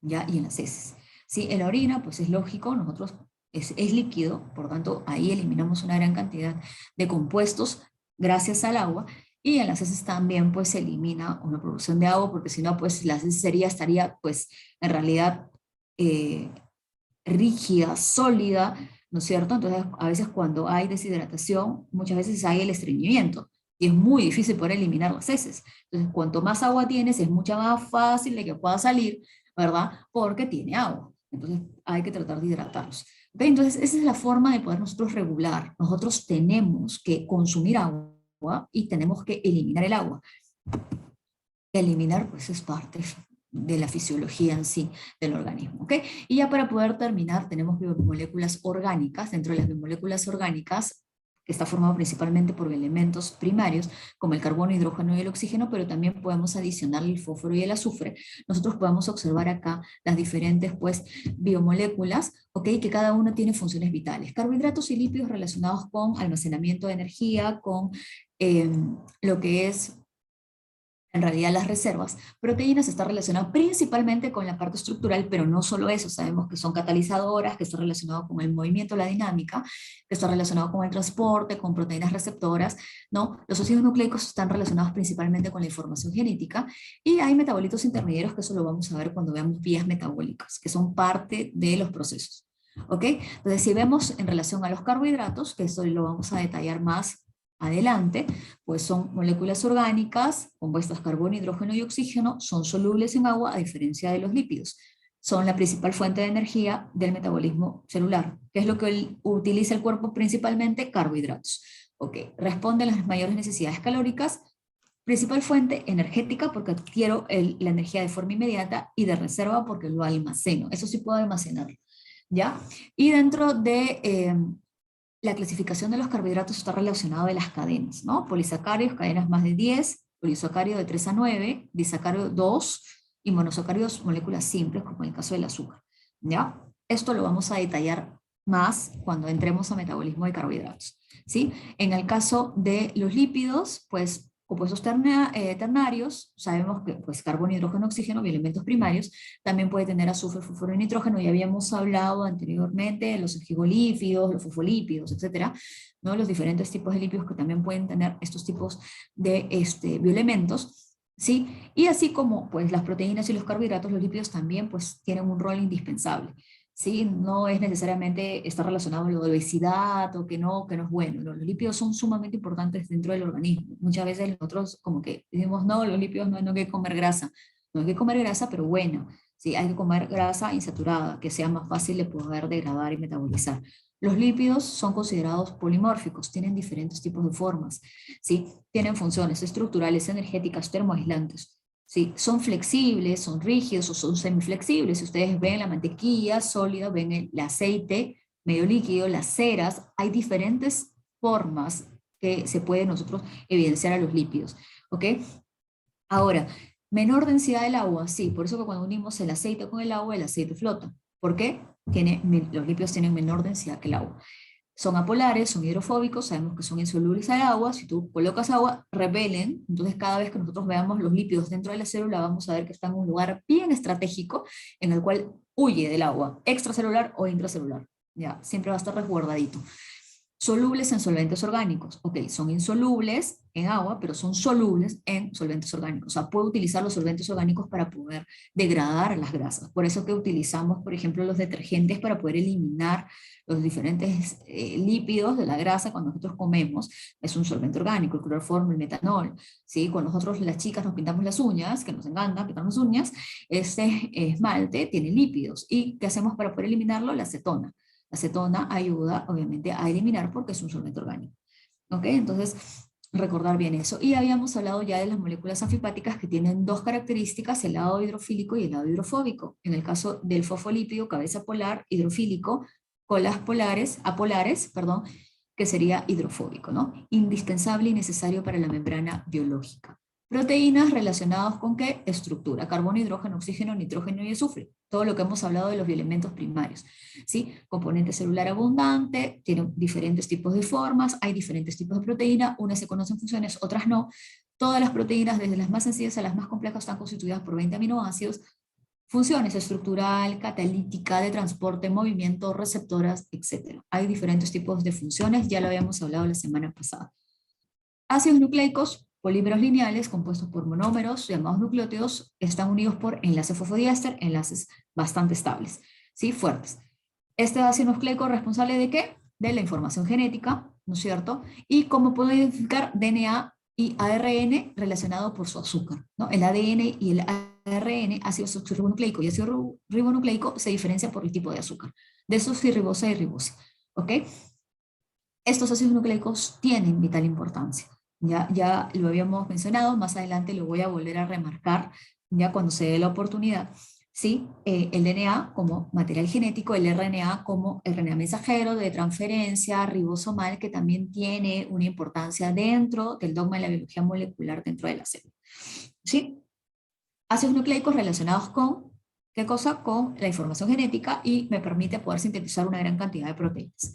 ¿ya? Y en las heces. Sí, en la orina, pues es lógico, nosotros es líquido, por tanto, ahí eliminamos una gran cantidad de compuestos gracias al agua, y en las heces también, pues, se elimina una producción de agua, porque si no, pues, la heces estaría, pues, en realidad, eh, rígida, sólida, ¿no es cierto? Entonces, a veces cuando hay deshidratación, muchas veces hay el estreñimiento y es muy difícil poder eliminar las heces. Entonces, cuanto más agua tienes, es mucho más fácil de que pueda salir, ¿verdad? Porque tiene agua. Entonces, hay que tratar de hidratarlos. ¿Ok? Entonces, esa es la forma de poder nosotros regular. Nosotros tenemos que consumir agua y tenemos que eliminar el agua. Eliminar, pues es parte de la fisiología en sí del organismo, ¿ok? Y ya para poder terminar, tenemos biomoléculas orgánicas. Dentro de las biomoléculas orgánicas, que está formado principalmente por elementos primarios, como el carbono, hidrógeno y el oxígeno, pero también podemos adicionar el fósforo y el azufre. Nosotros podemos observar acá las diferentes, pues, biomoléculas, ¿ok? Que cada una tiene funciones vitales. Carbohidratos y lípidos relacionados con almacenamiento de energía, con lo que es en realidad las reservas. Proteínas está relacionado principalmente con la parte estructural, pero no solo eso, sabemos que son catalizadoras, que está relacionado con el movimiento, la dinámica, que está relacionado con el transporte, con proteínas receptoras, ¿no? Los ácidos nucleicos están relacionados principalmente con la información genética, y hay metabolitos intermediarios, que eso lo vamos a ver cuando veamos vías metabólicas, que son parte de los procesos. ¿Ok? Entonces, si vemos en relación a los carbohidratos, que eso lo vamos a detallar más adelante, pues son moléculas orgánicas compuestas carbono, hidrógeno y oxígeno, son solubles en agua a diferencia de los lípidos. Son la principal fuente de energía del metabolismo celular. ¿Qué es lo que utiliza el cuerpo principalmente? Carbohidratos. Ok, responden a las mayores necesidades calóricas, principal fuente energética porque adquiero la energía de forma inmediata, y de reserva porque lo almaceno. Eso sí puedo almacenarlo, ¿ya? Y dentro de la clasificación de los carbohidratos está relacionado de las cadenas, ¿no? Polisacáridos, cadenas más de 10, polisacárido de 3 a 9, disacárido 2 y monosacáridos, moléculas simples, como en el caso del azúcar, ¿ya? Esto lo vamos a detallar más cuando entremos a metabolismo de carbohidratos, ¿sí? En el caso de los lípidos, pues compuestos ternarios, sabemos que pues carbono, hidrógeno, oxígeno, elementos primarios, también puede tener azufre, fósforo y nitrógeno. Ya habíamos hablado anteriormente de los gigolípidos, los fosfolípidos, etcétera, ¿no? Los diferentes tipos de lípidos que también pueden tener estos tipos de bioelementos, ¿sí? Y así como pues las proteínas y los carbohidratos, los lípidos también pues tienen un rol indispensable, ¿sí? No es necesariamente estar relacionado con la obesidad o que no es bueno. Los lípidos son sumamente importantes dentro del organismo. Muchas veces nosotros como que decimos, no, los lípidos no, no hay que comer grasa. No hay que comer grasa, pero buena. Sí, hay que comer grasa insaturada, que sea más fácil de poder degradar y metabolizar. Los lípidos son considerados polimórficos, tienen diferentes tipos de formas, ¿sí? Tienen funciones estructurales, energéticas, termoaislantes. Sí, son flexibles, son rígidos o son semiflexibles. Si ustedes ven la mantequilla sólida, ven el aceite medio líquido, las ceras, hay diferentes formas que se pueden nosotros evidenciar a los lípidos. ¿Ok? Ahora, menor densidad del agua, sí, por eso que cuando unimos el aceite con el aceite flota. ¿Por qué? Los lípidos tienen menor densidad que el agua. Son apolares, son hidrofóbicos, sabemos que son insolubles al agua, si tú colocas agua, repelen, entonces cada vez que nosotros veamos los lípidos dentro de la célula, vamos a ver que están en un lugar bien estratégico en el cual huye del agua, extracelular o intracelular, ya, siempre va a estar resguardadito. Solubles en solventes orgánicos. Ok, son insolubles en agua, pero son solubles en solventes orgánicos. O sea, puedo utilizar los solventes orgánicos para poder degradar las grasas. Por eso que utilizamos, por ejemplo, los detergentes para poder eliminar los diferentes lípidos de la grasa cuando nosotros comemos. Es un solvente orgánico, el cloroformo, el metanol. ¿Sí? Cuando nosotros, las chicas, nos pintamos las uñas, que nos encanta pintarnos uñas, este esmalte tiene lípidos. ¿Y qué hacemos para poder eliminarlo? La acetona. La acetona ayuda, obviamente, a eliminar porque es un solvente orgánico. ¿Ok? Entonces, recordar bien eso. Y habíamos hablado ya de las moléculas anfipáticas que tienen dos características, el lado hidrofílico y el lado hidrofóbico. En el caso del fosfolípido, cabeza polar, hidrofílico, colas polares, apolares, perdón, que sería hidrofóbico, ¿no? Indispensable y necesario para la membrana biológica. Proteínas relacionadas con qué? Estructura, carbono, hidrógeno, oxígeno, nitrógeno y azufre. Todo lo que hemos hablado de los elementos primarios. ¿Sí? Componente celular abundante, tiene diferentes tipos de formas, hay diferentes tipos de proteína, unas se conocen funciones, otras no. Todas las proteínas, desde las más sencillas a las más complejas, están constituidas por 20 aminoácidos. Funciones estructural, catalítica, de transporte, movimiento, receptoras, etc. Hay diferentes tipos de funciones, ya lo habíamos hablado la semana pasada. Ácidos nucleicos, polímeros lineales compuestos por monómeros llamados nucleótidos, están unidos por enlace fosfodiéster, enlaces bastante estables, ¿sí? Fuertes. Este ácido nucleico es responsable de qué? De la información genética, ¿no es cierto? Y cómo puedo identificar DNA y ARN relacionado por su azúcar, ¿no? El ADN y el ARN, ácido desoxirribonucleico y ácido ribonucleico, se diferencian por el tipo de azúcar, desoxirribosa y ribosa, ¿ok? Estos ácidos nucleicos tienen vital importancia. Ya lo habíamos mencionado, más adelante lo voy a volver a remarcar, ya cuando se dé la oportunidad. ¿Sí? El DNA como material genético, el RNA como RNA mensajero de transferencia ribosomal, que también tiene una importancia dentro del dogma de la biología molecular dentro de la célula. ¿Sí? Ácidos nucleicos relacionados con, ¿qué cosa? Con la información genética y me permite poder sintetizar una gran cantidad de proteínas.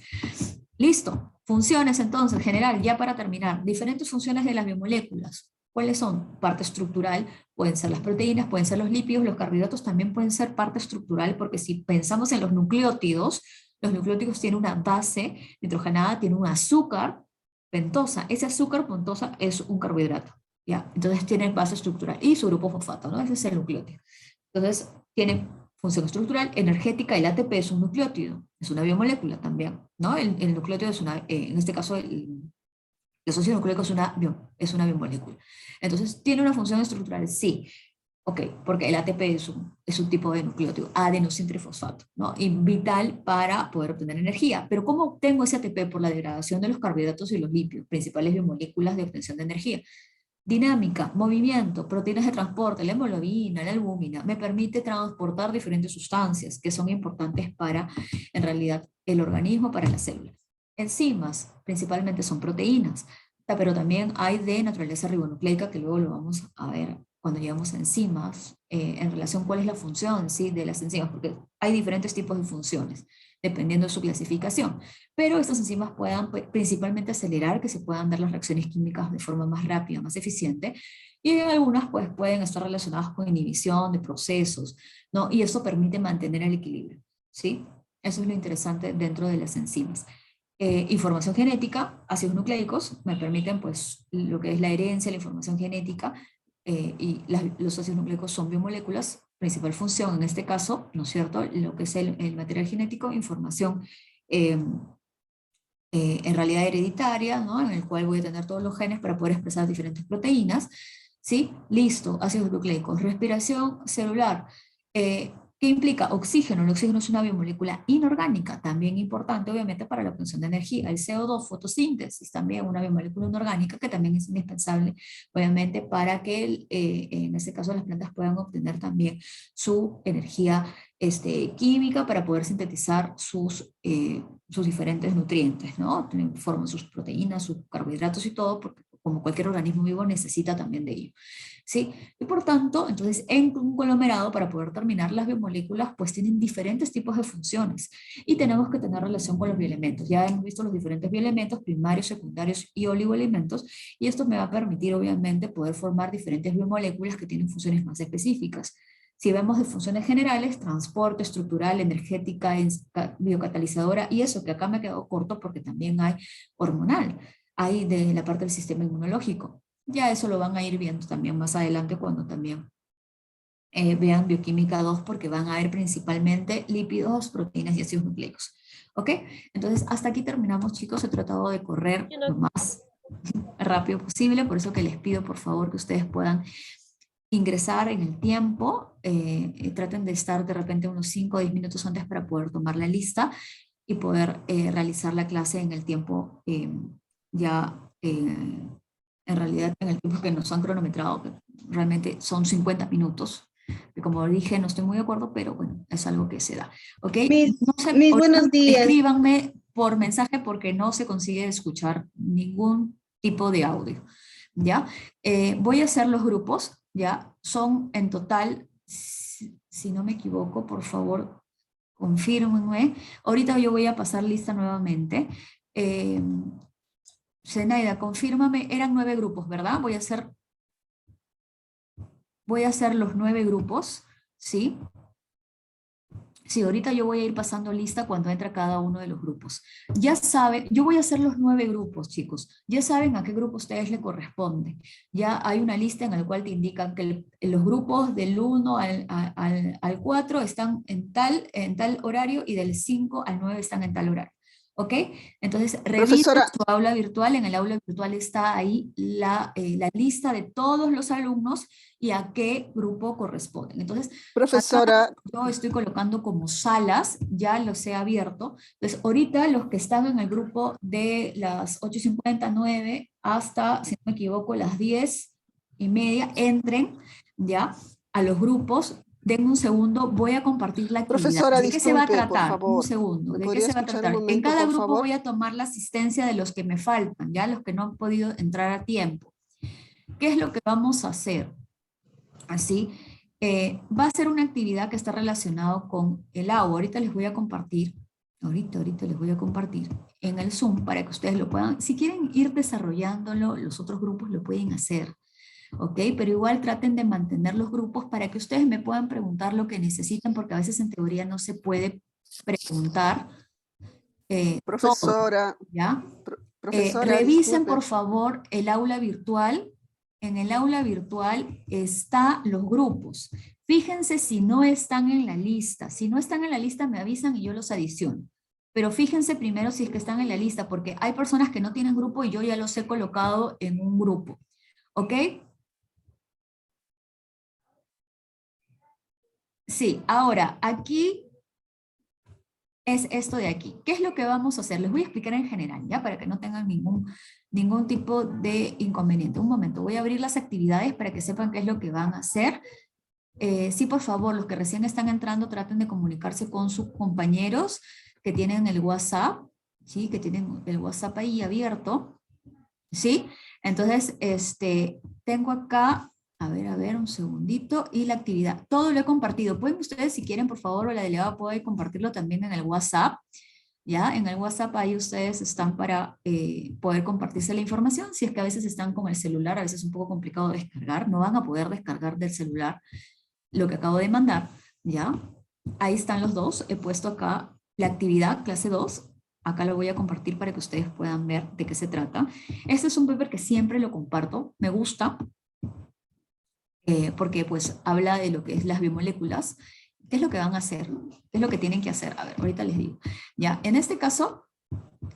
Listo. Funciones entonces, general, ya para terminar. Diferentes funciones de las biomoléculas. ¿Cuáles son? Parte estructural, pueden ser las proteínas, pueden ser los lípidos, los carbohidratos también pueden ser parte estructural, porque si pensamos en los nucleótidos tienen una base nitrogenada, tienen un azúcar pentosa. Ese azúcar pentosa es un carbohidrato. ¿Ya? Entonces tiene base estructural y su grupo fosfato, ¿no? Ese es el nucleótido. Entonces tiene función estructural, energética, el ATP es un nucleótido, es una biomolécula también, ¿no? El nucleótido es una, en este caso el socio nucleico es una biomolécula. Entonces, ¿tiene una función estructural? Sí. Ok, porque el ATP es un tipo de nucleótido, adenosintrifosfato, ¿no? Y vital para poder obtener energía. Pero ¿cómo obtengo ese ATP? Por la degradación de los carbohidratos y los lípidos, principales biomoléculas de obtención de energía. Dinámica, movimiento, proteínas de transporte, la hemoglobina, la albúmina, me permite transportar diferentes sustancias que son importantes para, en realidad, el organismo, para las células. Enzimas, principalmente son proteínas, pero también hay de naturaleza ribonucleica, que luego lo vamos a ver cuando llegamos a enzimas, en relación a cuál es la función, ¿sí? De las enzimas, porque hay diferentes tipos de funciones, dependiendo de su clasificación. Pero estas enzimas puedan principalmente acelerar que se puedan dar las reacciones químicas de forma más rápida, más eficiente, y algunas pues pueden estar relacionadas con inhibición de procesos, ¿no? Y eso permite mantener el equilibrio, ¿sí? Eso es lo interesante dentro de las enzimas. Información genética, ácidos nucleicos, me permiten pues lo que es la herencia, la información genética, y los ácidos nucleicos son biomoléculas, principal función, en este caso, ¿no es cierto?, lo que es el material genético, información eh, en realidad hereditaria, ¿no?, en el cual voy a tener todos los genes para poder expresar diferentes proteínas, ¿sí? Listo, ácidos nucleicos. Respiración celular. ¿Qué implica? Oxígeno. El oxígeno es una biomolécula inorgánica, también importante obviamente para la obtención de energía. El CO2, fotosíntesis, también una biomolécula inorgánica que también es indispensable obviamente para que en este caso las plantas puedan obtener también su energía química para poder sintetizar sus diferentes nutrientes, ¿no? Forman sus proteínas, sus carbohidratos y todo, porque como cualquier organismo vivo necesita también de ello, ¿sí? Y por tanto, entonces en un conglomerado, para poder terminar, las biomoléculas pues tienen diferentes tipos de funciones y tenemos que tener relación con los bioelementos. Ya hemos visto los diferentes bioelementos, primarios, secundarios y oligoelementos, y esto me va a permitir obviamente poder formar diferentes biomoléculas que tienen funciones más específicas. Si vemos de funciones generales, transporte, estructural, energética, biocatalizadora, y eso que acá me quedó corto porque también hay hormonal, hay de la parte del sistema inmunológico. Ya eso lo van a ir viendo también más adelante cuando también vean bioquímica 2, porque van a ver principalmente lípidos, proteínas y ácidos nucleicos. ¿Ok? Entonces, hasta aquí terminamos, chicos. He tratado de correr lo más rápido posible, por eso que les pido, por favor, que ustedes puedan ingresar en el tiempo, traten de estar de repente unos 5 o 10 minutos antes para poder tomar la lista y poder realizar la clase en el tiempo ya, en realidad en el tiempo que nos han cronometrado, que realmente son 50 minutos. Que como dije, no estoy muy de acuerdo, pero bueno, es algo que se da. ¿Ok? No sé, Mis buenos días. escríbanme por mensaje porque no se consigue escuchar ningún tipo de audio. ¿Ya? Voy a hacer los grupos, ¿ya? Son en total, si no me equivoco, por favor, confírmenme. Ahorita yo voy a pasar lista nuevamente. Zenaida, confírmame, eran 9 grupos, ¿verdad? Voy a hacer los 9 grupos, ¿sí? Sí, ahorita yo voy a ir pasando lista cuando entra cada uno de los grupos. Ya saben, yo voy a hacer los 9 grupos, chicos. Ya saben a qué grupo a ustedes le corresponde. Ya hay una lista en la cual te indican que los grupos del 1 al 4 están en tal horario y del 5 al 9 están en tal horario. ¿Ok? Entonces, revisen Profesora, su aula virtual. En el aula virtual está ahí la lista de todos los alumnos y a qué grupo corresponden. Entonces, acá profesora, yo estoy colocando como salas, ya los he abierto. Entonces, ahorita los que están en el grupo de las 8:59 hasta, si no me equivoco, las 10:30, entren ya a los grupos. Denme un segundo, voy a compartir la actividad. profesora, ¿De qué se va a disculpe, por tratar? Un favor. segundo. ¿Me ¿De qué podría se va a escuchar un tratar? En momento, cada por grupo favor? voy a tomar la asistencia de los que me faltan, ya los que no han podido entrar a tiempo. ¿Qué es lo que vamos a hacer? Así, va a ser una actividad que está relacionada con el agua. Ahorita les voy a compartir, ahorita les voy a compartir en el Zoom para que ustedes lo puedan, si quieren ir desarrollándolo, los otros grupos lo pueden hacer, ¿ok? Pero igual traten de mantener los grupos para que ustedes me puedan preguntar lo que necesiten, porque a veces en teoría no se puede preguntar todo, Profesora, ¿ya? profesora, Revisen por disculpe. favor el aula virtual. En el aula virtual están los grupos. Fíjense si no están en la lista. Si no están en la lista me avisan y yo los adiciono. Pero fíjense primero si es que están en la lista, porque hay personas que no tienen grupo y yo ya los he colocado en un grupo. ¿Ok? Sí, ahora aquí es esto de aquí. ¿Qué es lo que vamos a hacer? Les voy a explicar en general, ¿ya? Para que no tengan ningún tipo de inconveniente. Un momento, voy a abrir las actividades para que sepan qué es lo que van a hacer. Sí, por favor, los que recién están entrando, traten de comunicarse con sus compañeros que tienen el WhatsApp, ¿sí? Que tienen el WhatsApp ahí abierto, ¿sí? Entonces, tengo acá, a ver, un segundito, y la actividad. Todo lo he compartido. Pueden ustedes, si quieren, por favor, o la delegada puede compartirlo también en el WhatsApp, ¿ya? En el WhatsApp ahí ustedes están para poder compartirse la información. Si es que a veces están con el celular, a veces es un poco complicado descargar, no van a poder descargar del celular lo que acabo de mandar, ¿ya? Ahí están los dos. He puesto acá la actividad, clase 2. Acá lo voy a compartir para que ustedes puedan ver de qué se trata. Este es un paper que siempre lo comparto, me gusta. porque pues habla de lo que es las biomoléculas. ¿Qué es lo que van a hacer? ¿Qué es lo que tienen que hacer? A ver, ahorita les digo. Ya, en este caso,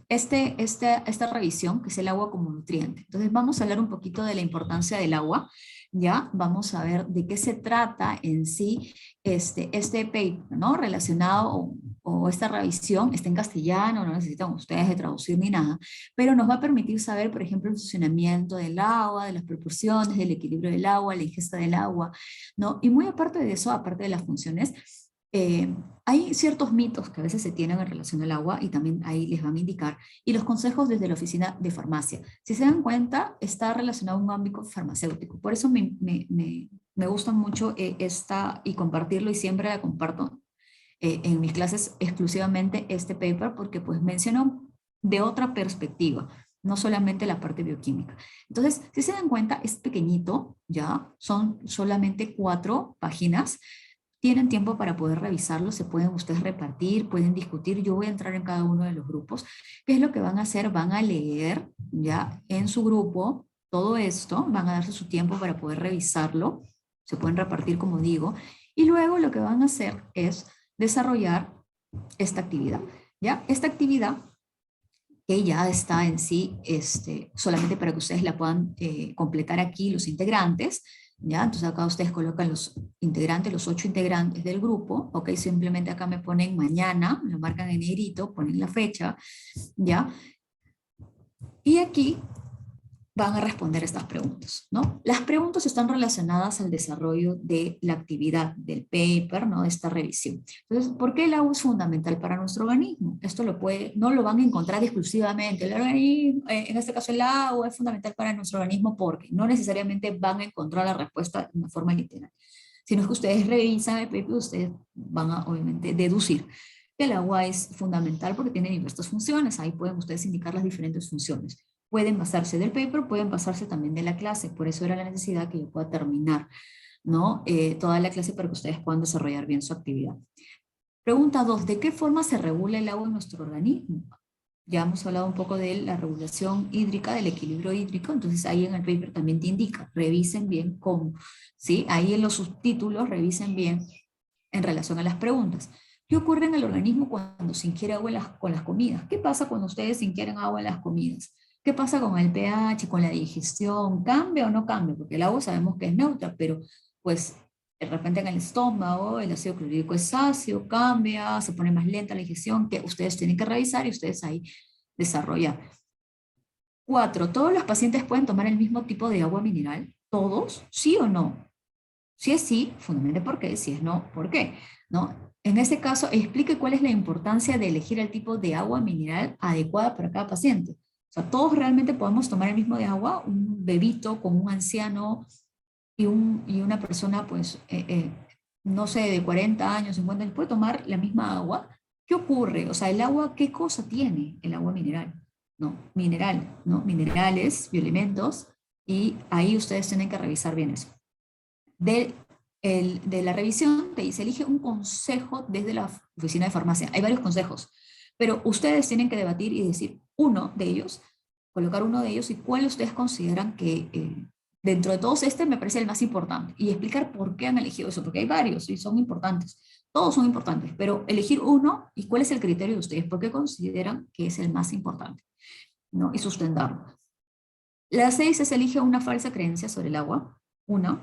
esta revisión, que es el agua como nutriente. Entonces vamos a hablar un poquito de la importancia del agua, ¿ya? Vamos a ver de qué se trata en sí este paper, ¿no? Relacionado, o esta revisión, está en castellano, no necesitan ustedes de traducir ni nada, pero nos va a permitir saber, por ejemplo, el funcionamiento del agua, de las proporciones, del equilibrio del agua, la ingesta del agua, ¿no? Y muy aparte de eso, aparte de las funciones, hay ciertos mitos que a veces se tienen en relación al agua y también ahí les van a indicar. Y los consejos desde la oficina de farmacia. Si se dan cuenta, está relacionado a un ámbito farmacéutico. Por eso me gusta mucho esta y compartirlo, y siempre la comparto en mis clases exclusivamente este paper, porque pues menciono de otra perspectiva, no solamente la parte bioquímica. Entonces, si se dan cuenta, es pequeñito, ya, son solamente 4 páginas. Tienen tiempo para poder revisarlo, se pueden ustedes repartir, pueden discutir. Yo voy a entrar en cada uno de los grupos. ¿Qué es lo que van a hacer? Van a leer ya en su grupo todo esto, van a darse su tiempo para poder revisarlo, se pueden repartir como digo, y luego lo que van a hacer es desarrollar esta actividad. ¿Ya? Esta actividad que ya está en sí, solamente para que ustedes la puedan completar aquí los integrantes, ¿ya? Entonces acá ustedes colocan los integrantes, los 8 integrantes del grupo, ¿ok? Simplemente acá me ponen mañana, lo marcan en negrito, ponen la fecha, ¿ya? Y aquí van a responder estas preguntas, ¿no? Las preguntas están relacionadas al desarrollo de la actividad del paper, ¿no? De esta revisión. Entonces, ¿por qué el agua es fundamental para nuestro organismo? Esto no lo van a encontrar exclusivamente. El organismo, en este caso el agua es fundamental para nuestro organismo porque no necesariamente van a encontrar la respuesta de una forma literal, sino que ustedes revisan el paper, ustedes van a obviamente deducir que el agua es fundamental porque tiene diversas funciones. Ahí pueden ustedes indicar las diferentes funciones. Pueden basarse del paper, pueden basarse también de la clase. Por eso era la necesidad que yo pueda terminar, ¿no? Toda la clase para que ustedes puedan desarrollar bien su actividad. Pregunta 2. ¿De qué forma se regula el agua en nuestro organismo? Ya hemos hablado un poco de la regulación hídrica, del equilibrio hídrico, entonces ahí en el paper también te indica, revisen bien cómo, ¿sí? Ahí en los subtítulos revisen bien en relación a las preguntas. ¿Qué ocurre en el organismo cuando se ingiere agua con las comidas? ¿Qué pasa cuando ustedes ingieren agua en las comidas? ¿Qué pasa con el pH, con la digestión? ¿Cambia o no cambia? Porque el agua sabemos que es neutra, pero pues de repente en el estómago el ácido clorhídrico es ácido, cambia, se pone más lenta la digestión, que ustedes tienen que revisar y ustedes ahí desarrollar. 4. ¿Todos los pacientes pueden tomar el mismo tipo de agua mineral? ¿Todos? ¿Sí o no? Si es sí, fundamente por qué, si es no, ¿por qué? ¿No? En este caso, explique cuál es la importancia de elegir el tipo de agua mineral adecuada para cada paciente. O sea, todos realmente podemos tomar el mismo de agua, un bebito con un anciano y una persona, pues, no sé, de 40 años, 50 años, puede tomar la misma agua. ¿Qué ocurre? O sea, el agua, ¿qué cosa tiene el agua mineral? No, mineral, ¿no? Minerales, bioelementos, y ahí ustedes tienen que revisar bien eso. De la revisión te dice, elige un consejo desde la oficina de farmacia. Hay varios consejos, pero ustedes tienen que debatir y decir uno de ellos, colocar uno de ellos y cuál ustedes consideran que dentro de todos me parece el más importante, y explicar por qué han elegido eso, porque hay varios y son importantes. Todos son importantes, pero elegir uno y cuál es el criterio de ustedes, por qué consideran que es el más importante, ¿no? Y sustentarlo. La 6 es elige una falsa creencia sobre el agua, una,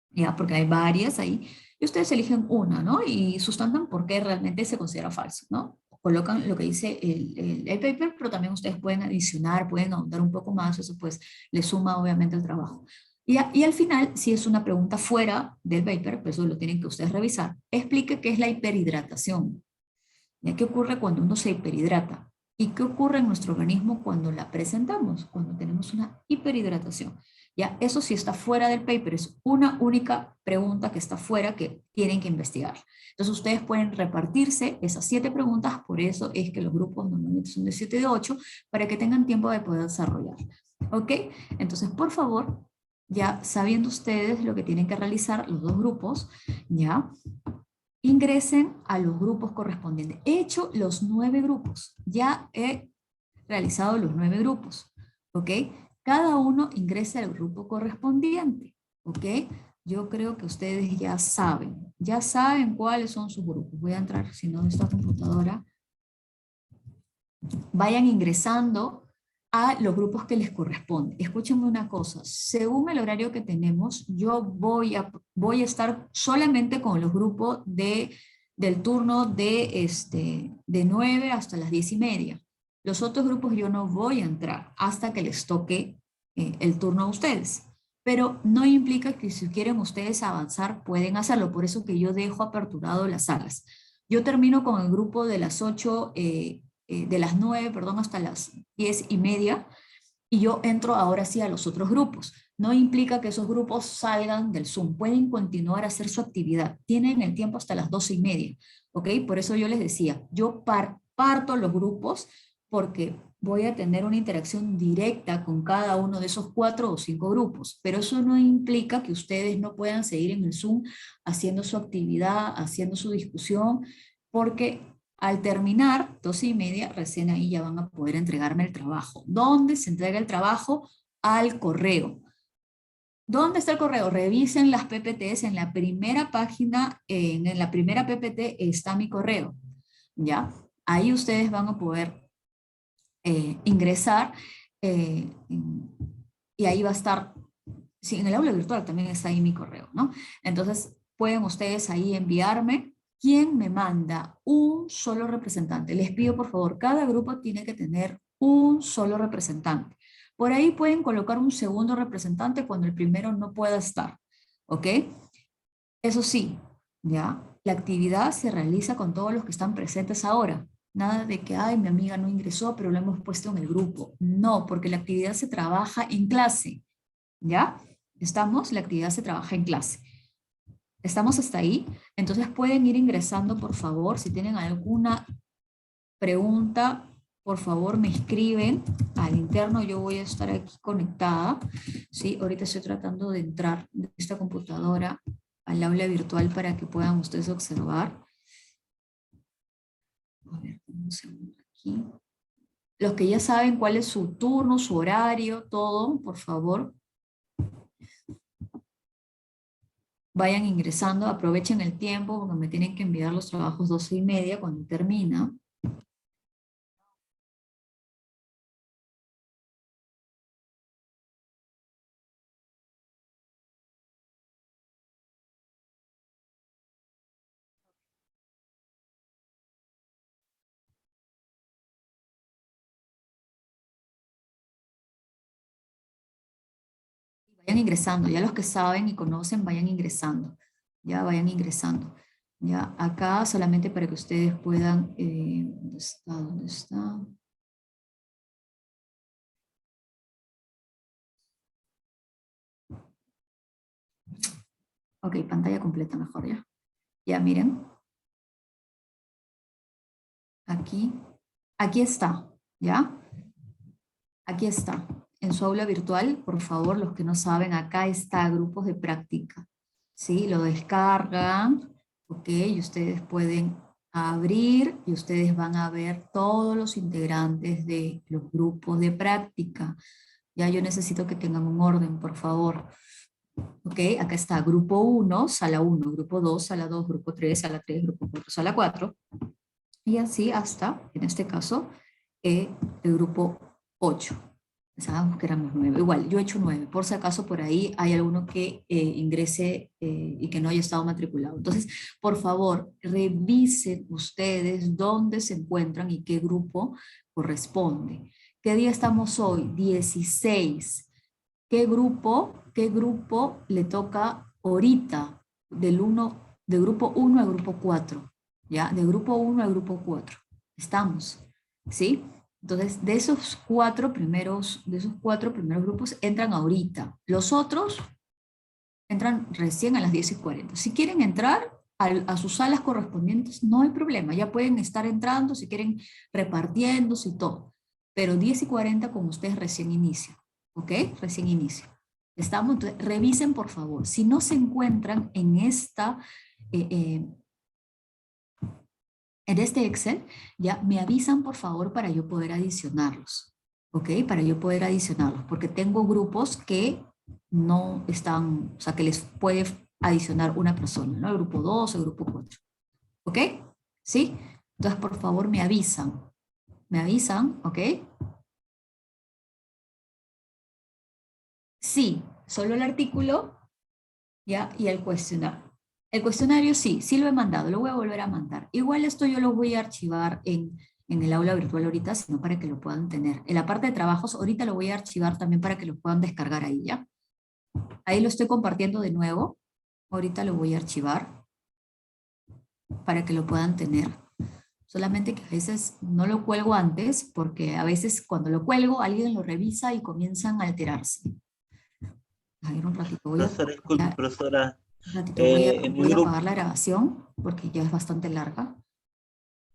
ya, porque hay varias ahí, y ustedes eligen una, ¿no? Y sustentan por qué realmente se considera falso, ¿no? Colocan lo que dice el paper, pero también ustedes pueden adicionar, pueden ahondar un poco más, eso pues le suma obviamente el trabajo. Y al final, si es una pregunta fuera del paper, pues eso lo tienen que ustedes revisar, explique qué es la hiperhidratación, ¿ya? ¿Qué ocurre cuando uno se hiperhidrata? ¿Y qué ocurre en nuestro organismo cuando la presentamos? Cuando tenemos una hiperhidratación. ¿Ya? Eso sí está fuera del paper, es una única pregunta que está fuera que tienen que investigar. Entonces ustedes pueden repartirse esas 7 preguntas, por eso es que los grupos normalmente son de 7 y de 8, para que tengan tiempo de poder desarrollar. ¿Ok? Entonces, por favor, ya sabiendo ustedes lo que tienen que realizar los 2 grupos, ¿ya? Ingresen a los grupos correspondientes. He hecho los 9 grupos, ya he realizado los 9 grupos, ¿ok? Cada uno ingresa al grupo correspondiente, ¿ok? yo creo que ustedes ya saben cuáles son sus grupos. Voy a entrar, si no, en esta computadora. Vayan ingresando a los grupos que les corresponde. Escúchenme una cosa, según el horario que tenemos, yo voy a estar solamente con los grupos del turno de 9 hasta las 10:30. Los otros grupos yo no voy a entrar hasta que les toque el turno a ustedes. Pero no implica que si quieren ustedes avanzar, pueden hacerlo. Por eso que yo dejo aperturado las salas. Yo termino con el grupo de las 8, de las 9, perdón, hasta las 10:30, y yo entro ahora sí a los otros grupos. No implica que esos grupos salgan del Zoom, pueden continuar a hacer su actividad, tienen el tiempo hasta las 12:30, ¿ok? Por eso yo les decía, yo parto los grupos porque voy a tener una interacción directa con cada uno de esos 4 o 5 grupos, pero eso no implica que ustedes no puedan seguir en el Zoom haciendo su actividad, haciendo su discusión, porque al terminar 12:30, recién ahí ya van a poder entregarme el trabajo. ¿Dónde se entrega el trabajo? Al correo. ¿Dónde está el correo? Revisen las PPTs en la primera página, en la primera PPT está mi correo, ¿ya? Ahí ustedes van a poder ingresar y ahí va a estar, sí, en el aula virtual también está ahí mi correo, ¿no? Entonces pueden ustedes ahí enviarme. ¿Quién me manda? Un solo representante. Les pido por favor, cada grupo tiene que tener un solo representante. Por ahí pueden colocar un segundo representante cuando el primero no pueda estar, ¿ok? Eso sí, ¿ya? La actividad se realiza con todos los que están presentes ahora. Nada de que, ay, mi amiga no ingresó, pero la hemos puesto en el grupo. No, porque la actividad se trabaja en clase, ¿ya? ¿Estamos? La actividad se trabaja en clase. ¿Estamos hasta ahí? Entonces pueden ir ingresando, por favor. Si tienen alguna pregunta, por favor me escriben al interno. Yo voy a estar aquí conectada, ¿sí? Ahorita estoy tratando de entrar de esta computadora al aula virtual para que puedan ustedes observar. A ver, un segundo aquí. Los que ya saben cuál es su turno, su horario, todo, por favor, vayan ingresando, aprovechen el tiempo porque me tienen que enviar los trabajos 12:30 cuando termina. Vayan ingresando, ya los que saben y conocen, vayan ingresando, ya vayan ingresando. Ya acá solamente para que ustedes puedan, ¿dónde está? ¿Dónde está? Ok, pantalla completa mejor ya. Ya miren, aquí está, ¿ya? Aquí está. En su aula virtual, por favor, los que no saben, acá está grupos de práctica. ¿Sí? Lo descargan, ¿ok? Y ustedes pueden abrir y ustedes van a ver todos los integrantes de los grupos de práctica. Ya yo necesito que tengan un orden, por favor. ¿Ok? Acá está grupo 1, sala 1, grupo 2, sala 2, grupo 3, sala 3, grupo 4, sala 4. Y así hasta, en este caso, el grupo 8. Pensábamos que éramos 9. Igual, yo he hecho 9. Por si acaso por ahí hay alguno que ingrese y que no haya estado matriculado. Entonces, por favor, revisen ustedes dónde se encuentran y qué grupo corresponde. ¿Qué día estamos hoy? 16. ¿Qué grupo le toca ahorita de grupo 1 al grupo 4? ¿Ya? De grupo 1 al grupo 4. ¿Estamos? ¿Sí? Entonces, de esos cuatro primeros grupos entran ahorita. Los otros entran recién a las 10:40. Si quieren entrar a sus salas correspondientes, no hay problema. Ya pueden estar entrando, si quieren repartiéndose y todo. Pero 10:40 con ustedes recién inicia. ¿Ok? Recién inicia. ¿Estamos? Entonces, revisen por favor. Si no se encuentran en este Excel, ya me avisan por favor para yo poder adicionarlos, ¿ok? Para yo poder adicionarlos, porque tengo grupos que no están, o sea, que les puede adicionar una persona, ¿no? El grupo 2 o el grupo 4. ¿Ok? ¿Sí? Entonces, por favor, me avisan. ¿Me avisan? ¿Ok? Sí, solo el artículo, ¿ya? Y el cuestionario. El cuestionario sí, sí lo he mandado, lo voy a volver a mandar. Igual esto yo lo voy a archivar en el aula virtual ahorita, sino para que lo puedan tener. En la parte de trabajos, ahorita lo voy a archivar también para que lo puedan descargar ahí, ¿ya? Ahí lo estoy compartiendo de nuevo. Ahorita lo voy a archivar para que lo puedan tener. Solamente que a veces no lo cuelgo antes, porque a veces cuando lo cuelgo alguien lo revisa y comienzan a alterarse. A ver, un ratito, Profesora, disculpe, profesora. un ratito En mi voy a grupo, apagar la grabación porque ya es bastante larga.